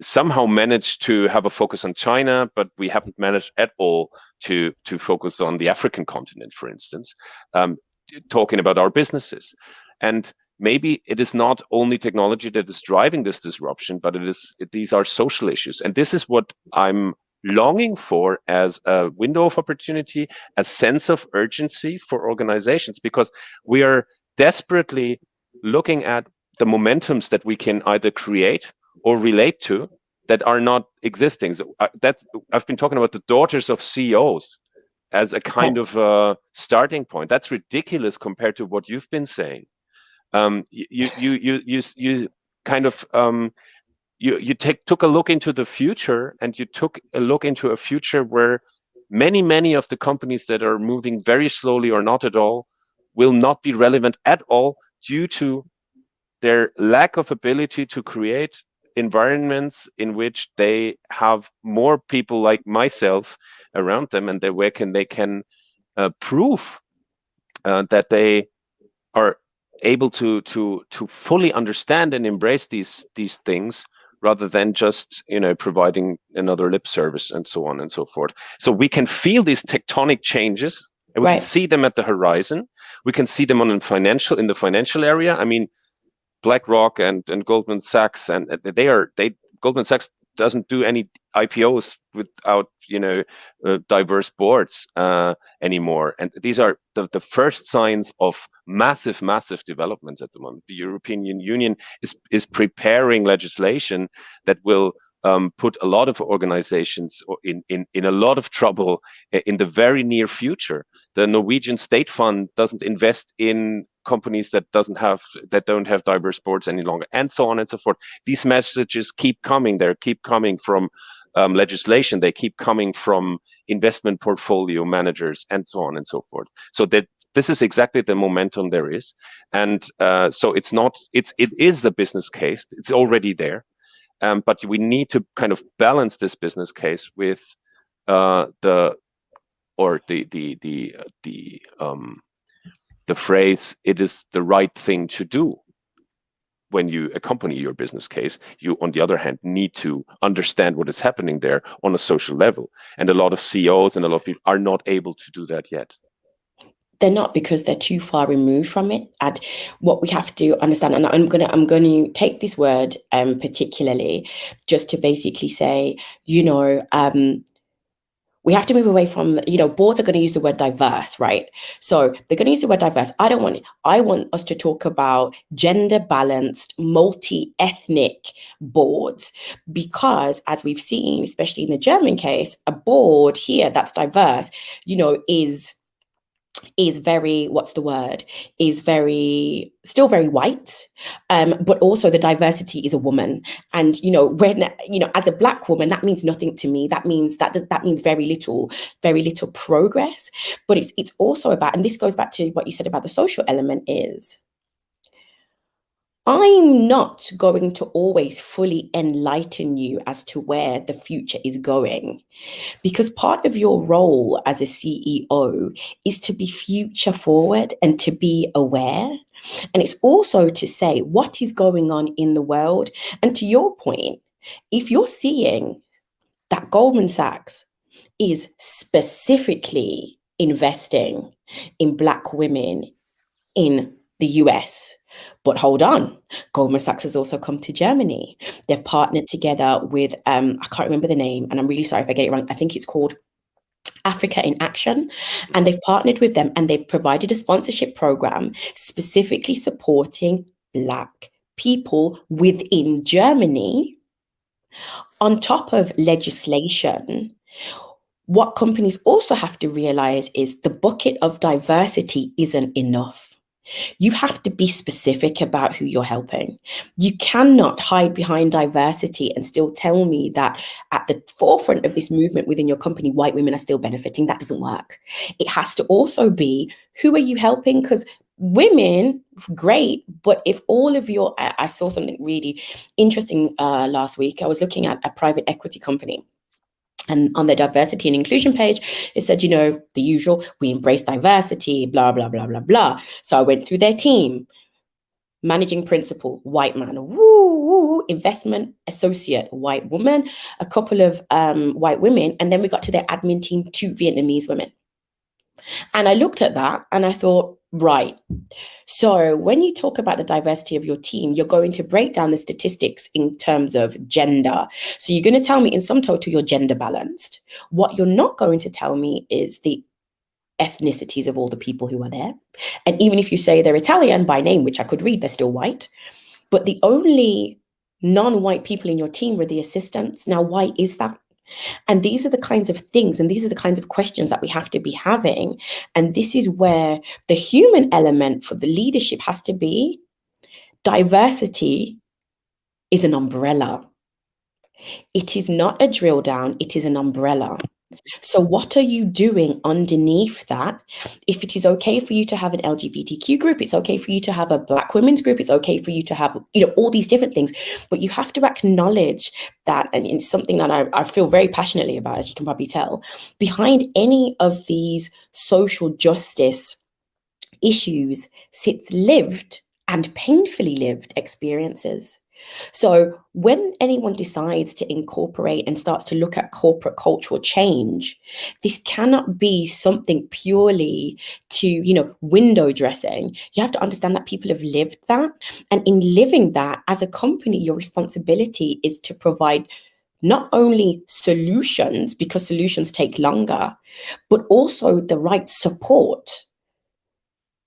somehow managed to have a focus on China, but we haven't managed at all to focus on the African continent, for instance, talking about our businesses. And maybe it is not only technology that is driving this disruption, but these are social issues. And this is what I'm longing for as a window of opportunity, a sense of urgency for organizations, because we are desperately looking at the momentums that we can either create or relate to that are not existing. So I've been talking about the daughters of CEOs as a kind of starting point. That's ridiculous compared to what you've been saying. You kind of you took a look into the future, and you took a look into a future where many of the companies that are moving very slowly or not at all will not be relevant at all due to their lack of ability to create environments in which they have more people like myself around them, and they can prove that they are able to fully understand and embrace these things, rather than just providing another lip service and so on and so forth. So we can feel these tectonic changes, and we can see them at the horizon. We can see them in the financial area. I mean, BlackRock and Goldman Sachs, and Goldman Sachs doesn't do any IPOs without diverse boards anymore, and these are the first signs of massive developments at the moment. The European Union is preparing legislation that will put a lot of organizations in a lot of trouble in the very near future. The Norwegian state fund doesn't invest in companies that don't have diverse boards any longer, and so on and so forth. These messages keep coming. They keep coming from legislation. They keep coming from investment portfolio managers, and so on and so forth. So that this is exactly the momentum there is, and so it is the business case. It's already there, but we need to kind of balance this business case with the phrase, it is the right thing to do. When you accompany your business case, you, on the other hand, need to understand what is happening there on a social level. And a lot of CEOs and a lot of people are not able to do that yet. They're not, because they're too far removed from it. And what we have to understand, and I'm going to take this word particularly just to basically say, we have to move away from, boards are going to use the word diverse, right? So they're going to use the word diverse. I want us to talk about gender balanced, multi-ethnic boards, because as we've seen, especially in the German case, a board here that's diverse, is very, still very white, but also the diversity is a woman. And, when, as a Black woman, that means nothing to me. That means very little progress. But it's also about, and this goes back to what you said about the social element, is I'm not going to always fully enlighten you as to where the future is going, because part of your role as a CEO is to be future forward and to be aware. And it's also to say what is going on in the world. And to your point, if you're seeing that Goldman Sachs is specifically investing in Black women in the US, But hold on, Goldman Sachs has also come to Germany. They've partnered together with, I can't remember the name, and I'm really sorry if I get it wrong. I think it's called Africa in Action. And they've partnered with them and they've provided a sponsorship program specifically supporting Black people within Germany. On top of legislation, what companies also have to realize is the bucket of diversity isn't enough. You have to be specific about who you're helping. You cannot hide behind diversity and still tell me that at the forefront of this movement within your company, white women are still benefiting. That doesn't work. It has to also be, who are you helping? Because women, great, but if all of your, I saw something really interesting last week. I was looking at a private equity company. And on their diversity and inclusion page, it said, the usual, we embrace diversity, blah, blah, blah, blah, blah. So I went through their team. Managing principal, white man, investment associate, white woman, a couple of white women. And then we got to their admin team, 2 Vietnamese women. And I looked at that and I thought, right. So when you talk about the diversity of your team, you're going to break down the statistics in terms of gender. So you're going to tell me in sum total, you're gender balanced. What you're not going to tell me is the ethnicities of all the people who are there. And even if you say they're Italian by name, which I could read, they're still white. But the only non-white people in your team were the assistants. Now, why is that? And these are the kinds of things, and these are the kinds of questions that we have to be having. And this is where the human element for the leadership has to be. Diversity is an umbrella. It is not a drill down, it is an umbrella. So what are you doing underneath that? If it is okay for you to have an LGBTQ group, it's okay for you to have a Black women's group, it's okay for you to have, all these different things, but you have to acknowledge that, and it's something that I feel very passionately about, as you can probably tell, behind any of these social justice issues sits lived and painfully lived experiences. So when anyone decides to incorporate and starts to look at corporate cultural change, this cannot be something purely to, window dressing. You have to understand that people have lived that. And in living that, as a company, your responsibility is to provide not only solutions, because solutions take longer, but also the right support.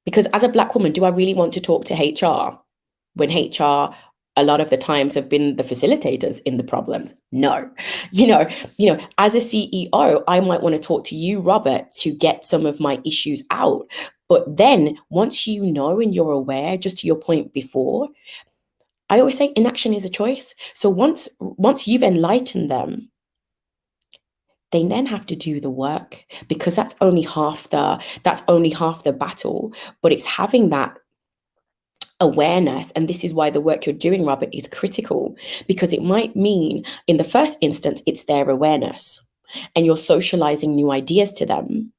Because as a Black woman, do I really want to talk to HR when HR a lot of the times have been the facilitators in the problems? No. As a CEO, I might want to talk to you, Robert, to get some of my issues out. But then once you know and you're aware, just to your point before, I always say inaction is a choice. So once you've enlightened them, they then have to do the work, because that's only half the battle. But it's having that awareness. And this is why the work you're doing, Robert, is critical, because it might mean in the first instance, it's their awareness and you're socializing new ideas to them.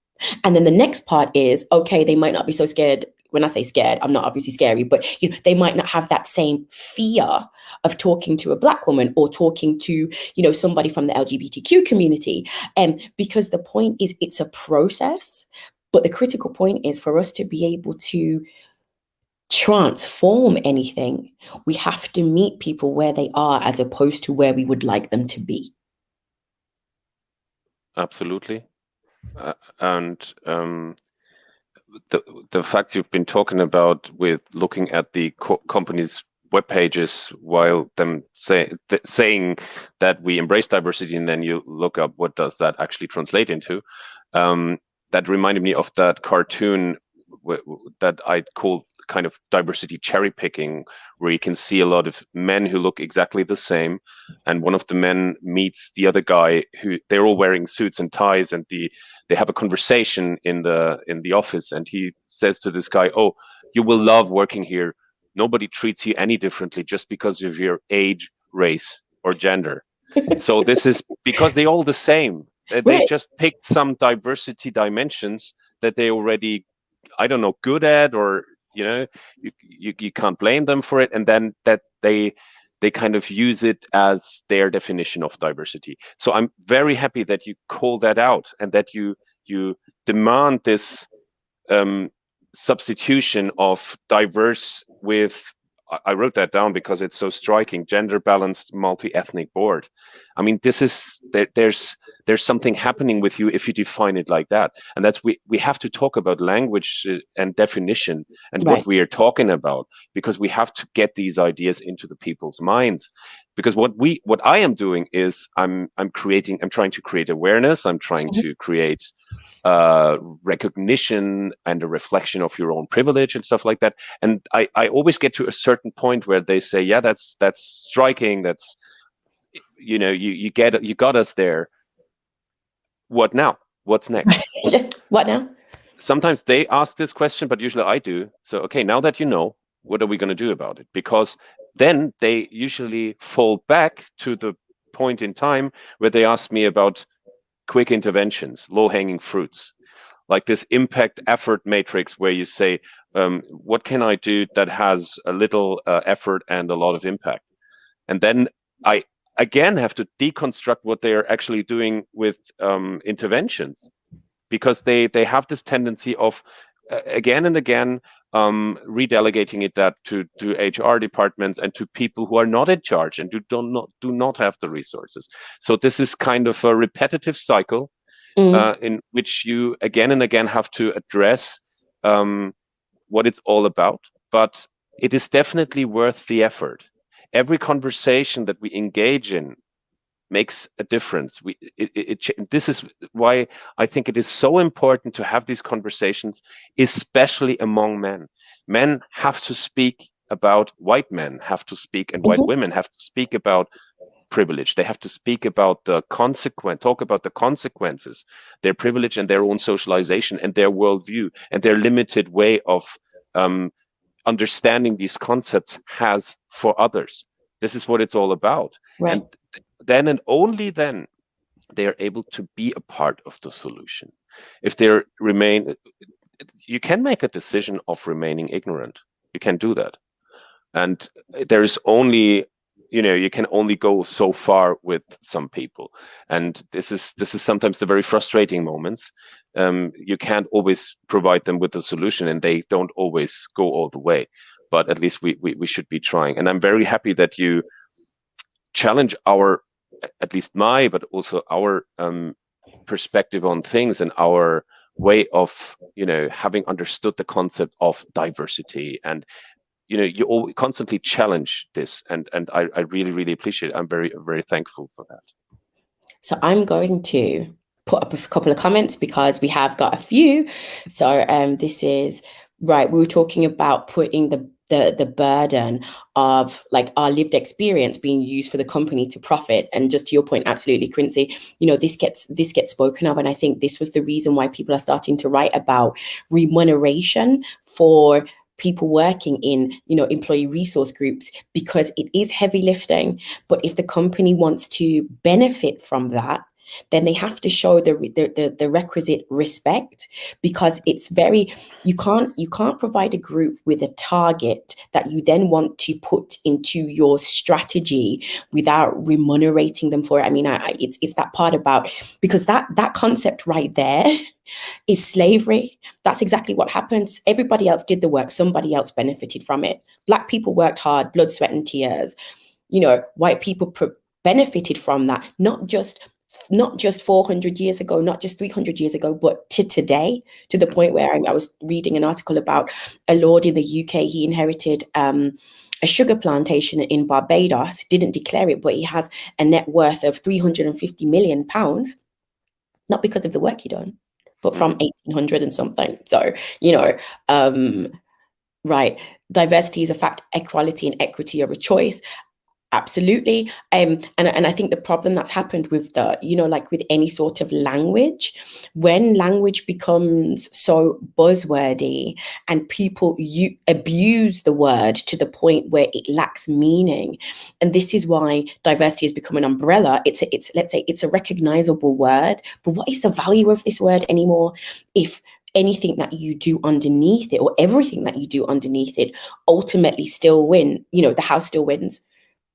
And then the next part is, okay, they might not be so scared. When I say scared, I'm not obviously scary, but they might not have that same fear of talking to a Black woman or talking to, somebody from the LGBTQ community. Because the point is, it's a process. But the critical point is, for us to be able to transform anything, we have to meet people where they are as opposed to where we would like them to be. Absolutely. And the fact you've been talking about with looking at the company's web pages while them saying that we embrace diversity, and then you look up what does that actually translate into, that reminded me of that cartoon that I call kind of diversity cherry picking, where you can see a lot of men who look exactly the same, and one of the men meets the other guy who they're all wearing suits and ties, and they have a conversation in the office, and he says to this guy, "Oh, you will love working here. Nobody treats you any differently just because of your age, race, or gender." So this is because they're all the same. They Right. just picked some diversity dimensions that they already, I don't know, good at, or you can't blame them for it, and then that they kind of use it as their definition of diversity. So I'm very happy that you call that out and that you demand this substitution of diverse with, I wrote that down because it's so striking, gender balanced multi-ethnic board. I mean, this is, there's something happening with you if you define it like that. And that's, we have to talk about language and definition and Right. what we are talking about, because we have to get these ideas into the people's minds. Because what I am doing is I'm trying to create awareness. I'm trying to create recognition and a reflection of your own privilege and stuff like that. And I always get to a certain point where they say, yeah, that's striking. That's, you know, you got us there. What now? What's next? What now? Sometimes they ask this question, but usually I do. So, okay, now that you know, what are we going to do about it? Because then they usually fall back to the point in time where they ask me about quick interventions, low-hanging fruits, like this impact effort matrix where you say, what can I do that has a little effort and a lot of impact? And then I again have to deconstruct what they are actually doing with interventions, because they have this tendency of again and again redelegating it that to HR departments and to people who are not in charge and do not have the resources. So this is kind of a repetitive cycle in which you again and again have to address what it's all about. But it is definitely worth the effort. Every conversation that we engage in makes a difference. This is why I think it is so important to have these conversations, especially among men. Men have to speak about, white men have to speak, and white women have to speak about privilege. They have to speak about talk about the consequences, their privilege and their own socialization and their worldview and their limited way of understanding these concepts has for others. This is what it's all about. Right. And then and only then they are able to be a part of the solution. If they remain, you can make a decision of remaining ignorant. You can do that. And there's only, you can only go so far with some people. And this is sometimes the very frustrating moments. You can't always provide them with a solution, and they don't always go all the way. But at least we should be trying. And I'm very happy that you challenge at least my, but also our perspective on things and our way of, having understood the concept of diversity. And, you all constantly challenge this. And I really, really appreciate it. I'm very, very thankful for that. So I'm going to put up a couple of comments because we have got a few. So this is, right, we were talking about putting the burden of like our lived experience being used for the company to profit. And just to your point, absolutely, Quincy, this gets spoken of. And I think this was the reason why people are starting to write about remuneration for people working in, employee resource groups, because it is heavy lifting. But if the company wants to benefit from that, then they have to show the requisite respect, because it's very, you can't provide a group with a target that you then want to put into your strategy without remunerating them for it. I mean, it's that part about, because that concept right there is slavery. That's exactly what happens. Everybody else did the work. Somebody else benefited from it. Black people worked hard, blood, sweat, and tears. White people benefited from that, not just 400 years ago, not just 300 years ago, but to today, to the point where I was reading an article about a lord in the UK. He inherited a sugar plantation in Barbados, didn't declare it, but he has a net worth of £350 million, not because of the work he done, but from 1800 and something. So, right. Diversity is a fact. Equality and equity are a choice. Absolutely. And I think the problem that's happened with like with any sort of language, when language becomes so buzzwordy and people abuse the word to the point where it lacks meaning. And this is why diversity has become an umbrella. Let's say it's a recognizable word, but what is the value of this word anymore if anything that you do underneath it, or everything that you do underneath it, ultimately still win, the house still wins?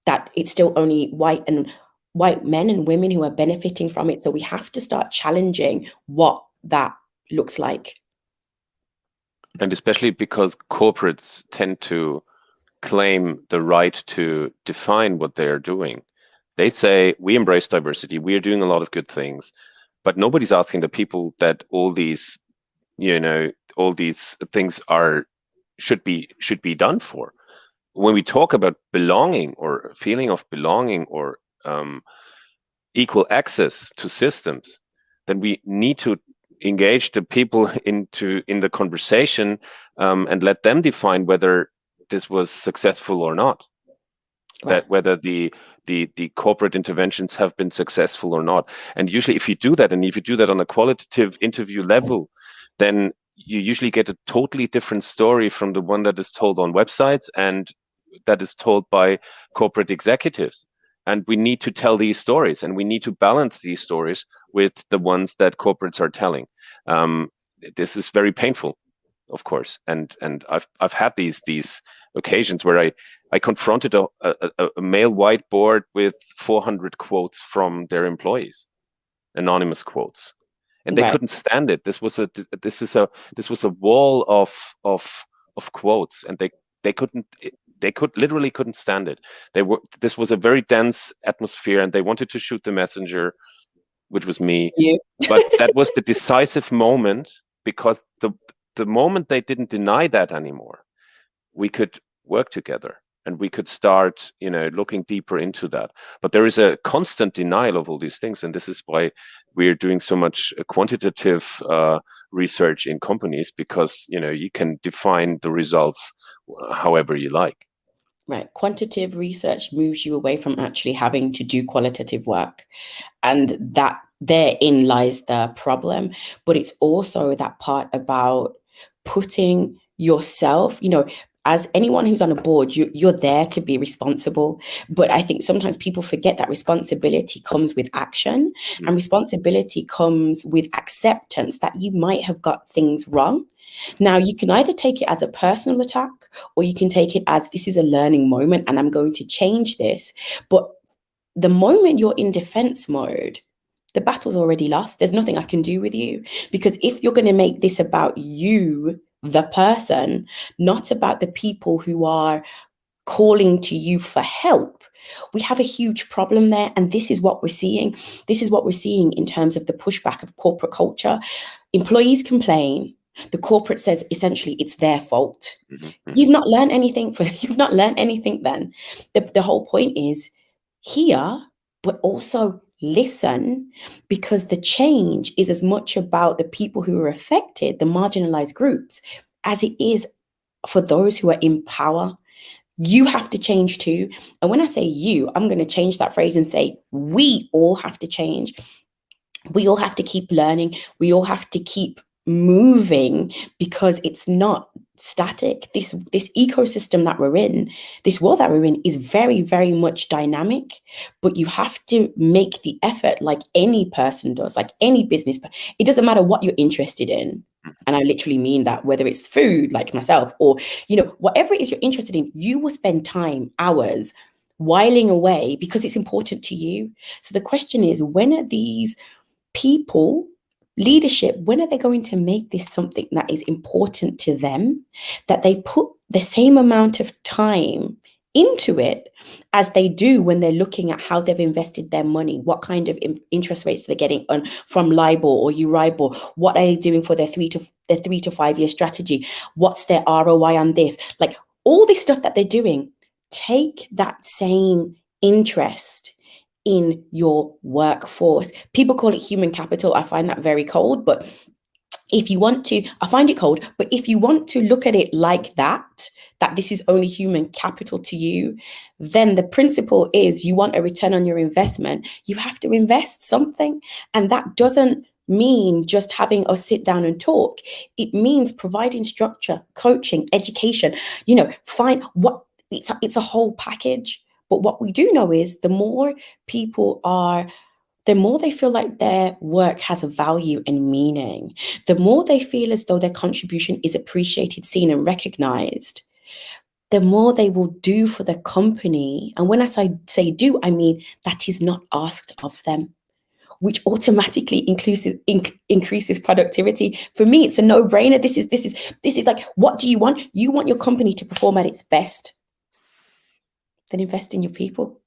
That it's still only white men and women who are benefiting from it. So we have to start challenging what that looks like. And especially because corporates tend to claim the right to define what they are doing. They say, we embrace diversity, we are doing a lot of good things, but nobody's asking the people that all these, all these things should be done for. When we talk about belonging or feeling of belonging or equal access to systems, then we need to engage the people in the conversation and let them define whether this was successful or not. Right. That whether the corporate interventions have been successful or not. And usually, if you do that, and if you do that on a qualitative interview level, then you usually get a totally different story from the one that is told on websites and that is told by corporate executives. And we need to tell these stories, and we need to balance these stories with the ones that corporates are telling. This is very painful, of course, and I've had these occasions where I confronted a male whiteboard with 400 quotes from their employees, anonymous quotes, and they Right. couldn't stand it. This was a wall of quotes, and they literally couldn't stand it. This was a very dense atmosphere, and they wanted to shoot the messenger, which was me. Yeah. But that was the decisive moment, because the moment they didn't deny that anymore, we could work together and we could start, looking deeper into that. But there is a constant denial of all these things, and this is why we're doing so much quantitative research in companies, because you can define the results however you like. Right. Quantitative research moves you away from actually having to do qualitative work. And that therein lies the problem. But it's also that part about putting yourself, as anyone who's on a board, you're there to be responsible. But I think sometimes people forget that responsibility comes with action, and responsibility comes with acceptance that you might have got things wrong. Now, you can either take it as a personal attack, or you can take it as this is a learning moment and I'm going to change this. But the moment you're in defense mode, the battle's already lost. There's nothing I can do with you. Because if you're going to make this about you, the person, not about the people who are calling to you for help, we have a huge problem there. And this is what we're seeing. This is what we're seeing in terms of the pushback of corporate culture. Employees complain. The corporate says essentially it's their fault. You've not learned anything you've not learned anything then. The whole point is hear, but also listen, because the change is as much about the people who are affected, the marginalized groups, as it is for those who are in power. You have to change too. And when I say you, I'm going to change that phrase and say we all have to change. We all have to keep learning. We all have to keep moving, because it's not static. This ecosystem that we're in, this world that we're in, is very, very much dynamic. But you have to make the effort, like any person does, like any business. It doesn't matter what you're interested in. And I literally mean that, whether it's food, like myself, or, whatever it is you're interested in, you will spend time, hours, whiling away because it's important to you. So the question is, when are these people, leadership, when are they going to make this something that is important to them, that they put the same amount of time into it as they do when they're looking at how they've invested their money, what kind of interest rates they're getting from LIBOR or Euribor, what are they doing for their 3 to 5 year strategy, what's their ROI on this, like all this stuff that they're doing. Take that same interest in your workforce. People call it human capital. I find that very cold, but I find it cold, but if you want to look at it like that this is only human capital to you, then the principle is you want a return on your investment. You have to invest something. And that doesn't mean just having us sit down and talk. It means providing structure, coaching, education, find what it's a whole package. But what we do know is the more they feel like their work has a value and meaning, the more they feel as though their contribution is appreciated, seen, and recognized, the more they will do for the company. And when I say do, I mean that is not asked of them. which automatically increases productivity. For me, it's a no-brainer. This is like, what do you want? You want your company to perform at its best. Then invest in your people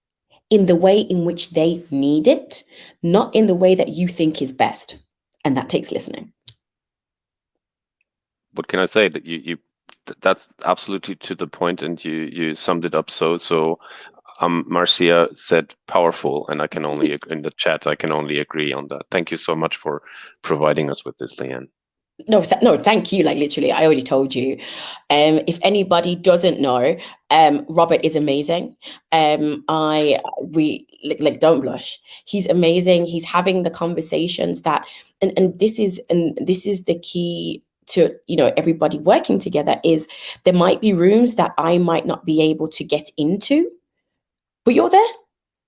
in the way in which they need it, not in the way that you think is best. And that takes listening. What can I say? That that's absolutely to the point, and you summed it up so. Marcia said powerful, and I can only in the chat I can only agree on that. Thank you so much for providing us with this, Leanne. No, thank you. Like, literally, I already told you. If anybody doesn't know, Robert is amazing. We don't blush. He's amazing. He's having the conversations that, and this is the key to, everybody working together, is there might be rooms that I might not be able to get into, but you're there.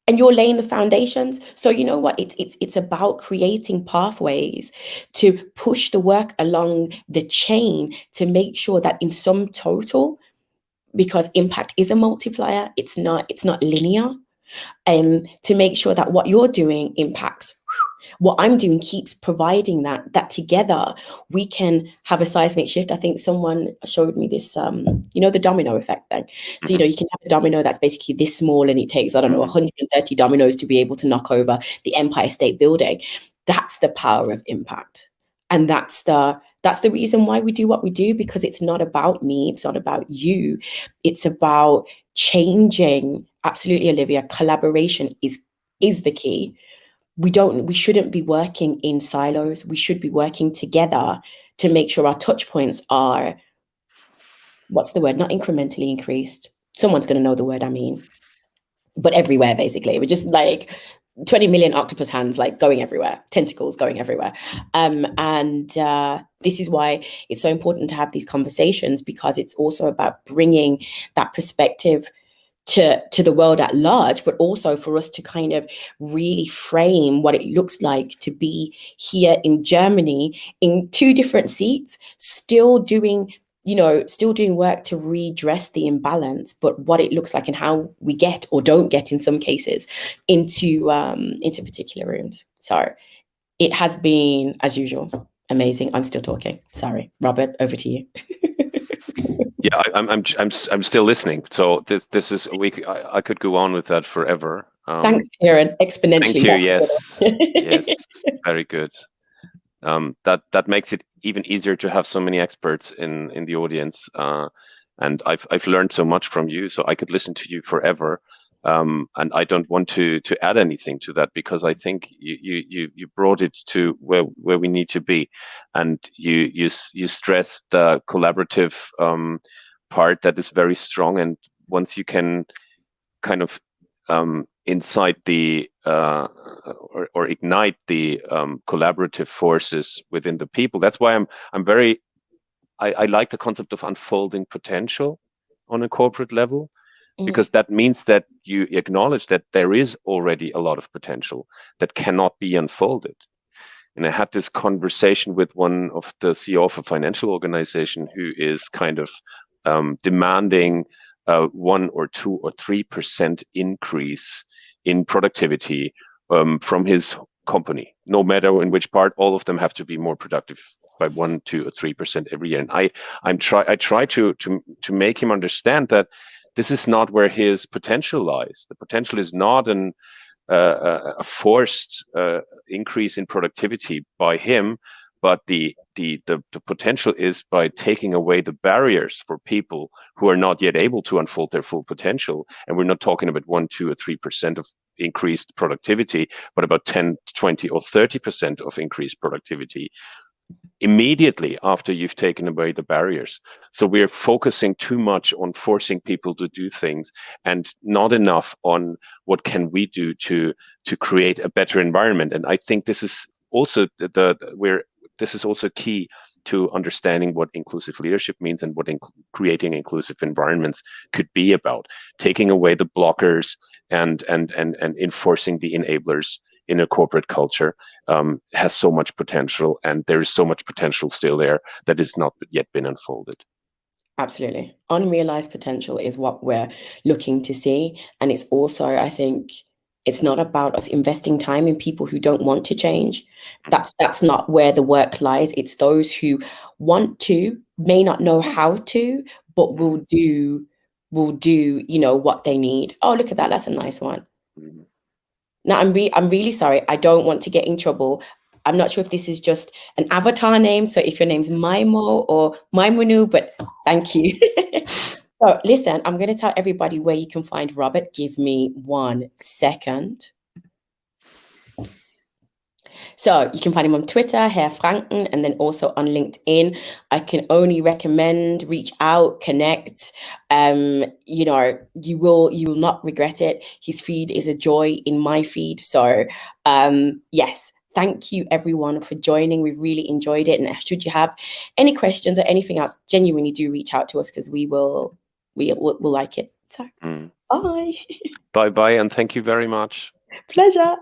And you're laying the foundations. So you know what? It's about creating pathways to push the work along the chain to make sure that in sum total, because impact is a multiplier, it's not linear, to make sure that what you're doing impacts. What I'm doing keeps providing that together we can have a seismic shift. I think someone showed me this, the domino effect thing. So, you can have a domino that's basically this small, and it takes, 130 dominoes to be able to knock over the Empire State Building. That's the power of impact. And that's the reason why we do what we do, because it's not about me. It's not about you. It's about changing. Absolutely, Olivia. Collaboration is the key. We shouldn't be working in silos. We should be working together to make sure our touch points are, what's the word? Not incrementally increased. Someone's going to know the word I mean. But everywhere, basically. We're just like 20 million octopus hands, like going everywhere, tentacles going everywhere. And this is why it's so important to have these conversations, because it's also about bringing that perspective to the world at large, but also for us to kind of really frame what it looks like to be here in Germany in 2 different seats, still doing work to redress the imbalance, but what it looks like and how we get, or don't get in some cases, into particular rooms. So it has been, as usual, amazing. I'm still talking. Sorry, Robert, over to you. Yeah, I'm still listening. So this is I could go on with that forever. Thanks, Kieran. Exponentially. Thank you. Yes, yes, very good. That makes it even easier to have so many experts in the audience. And I've learned so much from you, so I could listen to you forever. And I don't want to add anything to that, because I think you brought it to where we need to be, and you stressed the collaborative part that is very strong. And once you can kind of incite the or ignite the collaborative forces within the people, that's why I like the concept of unfolding potential on a corporate level. Because that means that you acknowledge that there is already a lot of potential that cannot be unfolded. And I had this conversation with one of the CEO of a financial organization who is kind of demanding 1 or 2 or 3% increase in productivity from his company. No matter in which part, all of them have to be more productive by 1, 2, or 3% every year. And I try to make him understand that this is not where his potential lies. The potential is not a forced increase in productivity by him, but the potential is by taking away the barriers for people who are not yet able to unfold their full potential. And we're not talking about 1, 2, or 3% of increased productivity, but about 10, 20, or 30% of increased productivity immediately after you've taken away the barriers. So we're focusing too much on forcing people to do things, and not enough on what can we do to create a better environment. And I think this is also this is also key to understanding what inclusive leadership means, and what creating inclusive environments could be about. Taking away the blockers and enforcing the enablers in a corporate culture has so much potential, and there is so much potential still there that has not yet been unfolded. Absolutely. Unrealized potential is what we're looking to see. And it's also, I think, It's not about us investing time in people who don't want to change. That's not where the work lies. It's those who want to, may not know how to, but will do, you know, what they need. Oh, look at that. That's a nice one. Now, I'm really sorry. I don't want to get in trouble. I'm not sure if this is just an avatar name. So if your name's Maimo or Maimunu, but thank you. So listen, I'm going to tell everybody where you can find Robert. Give me 1 second. So you can find him on Twitter, HeForShe, and then also on LinkedIn. I can only recommend, reach out, connect. You know, you will not regret it. His feed is a joy in my feed. So yes, thank you everyone for joining. We really enjoyed it. And should you have any questions or anything else, genuinely do reach out to us, because we'll like it. So bye. Bye, and thank you very much. Pleasure.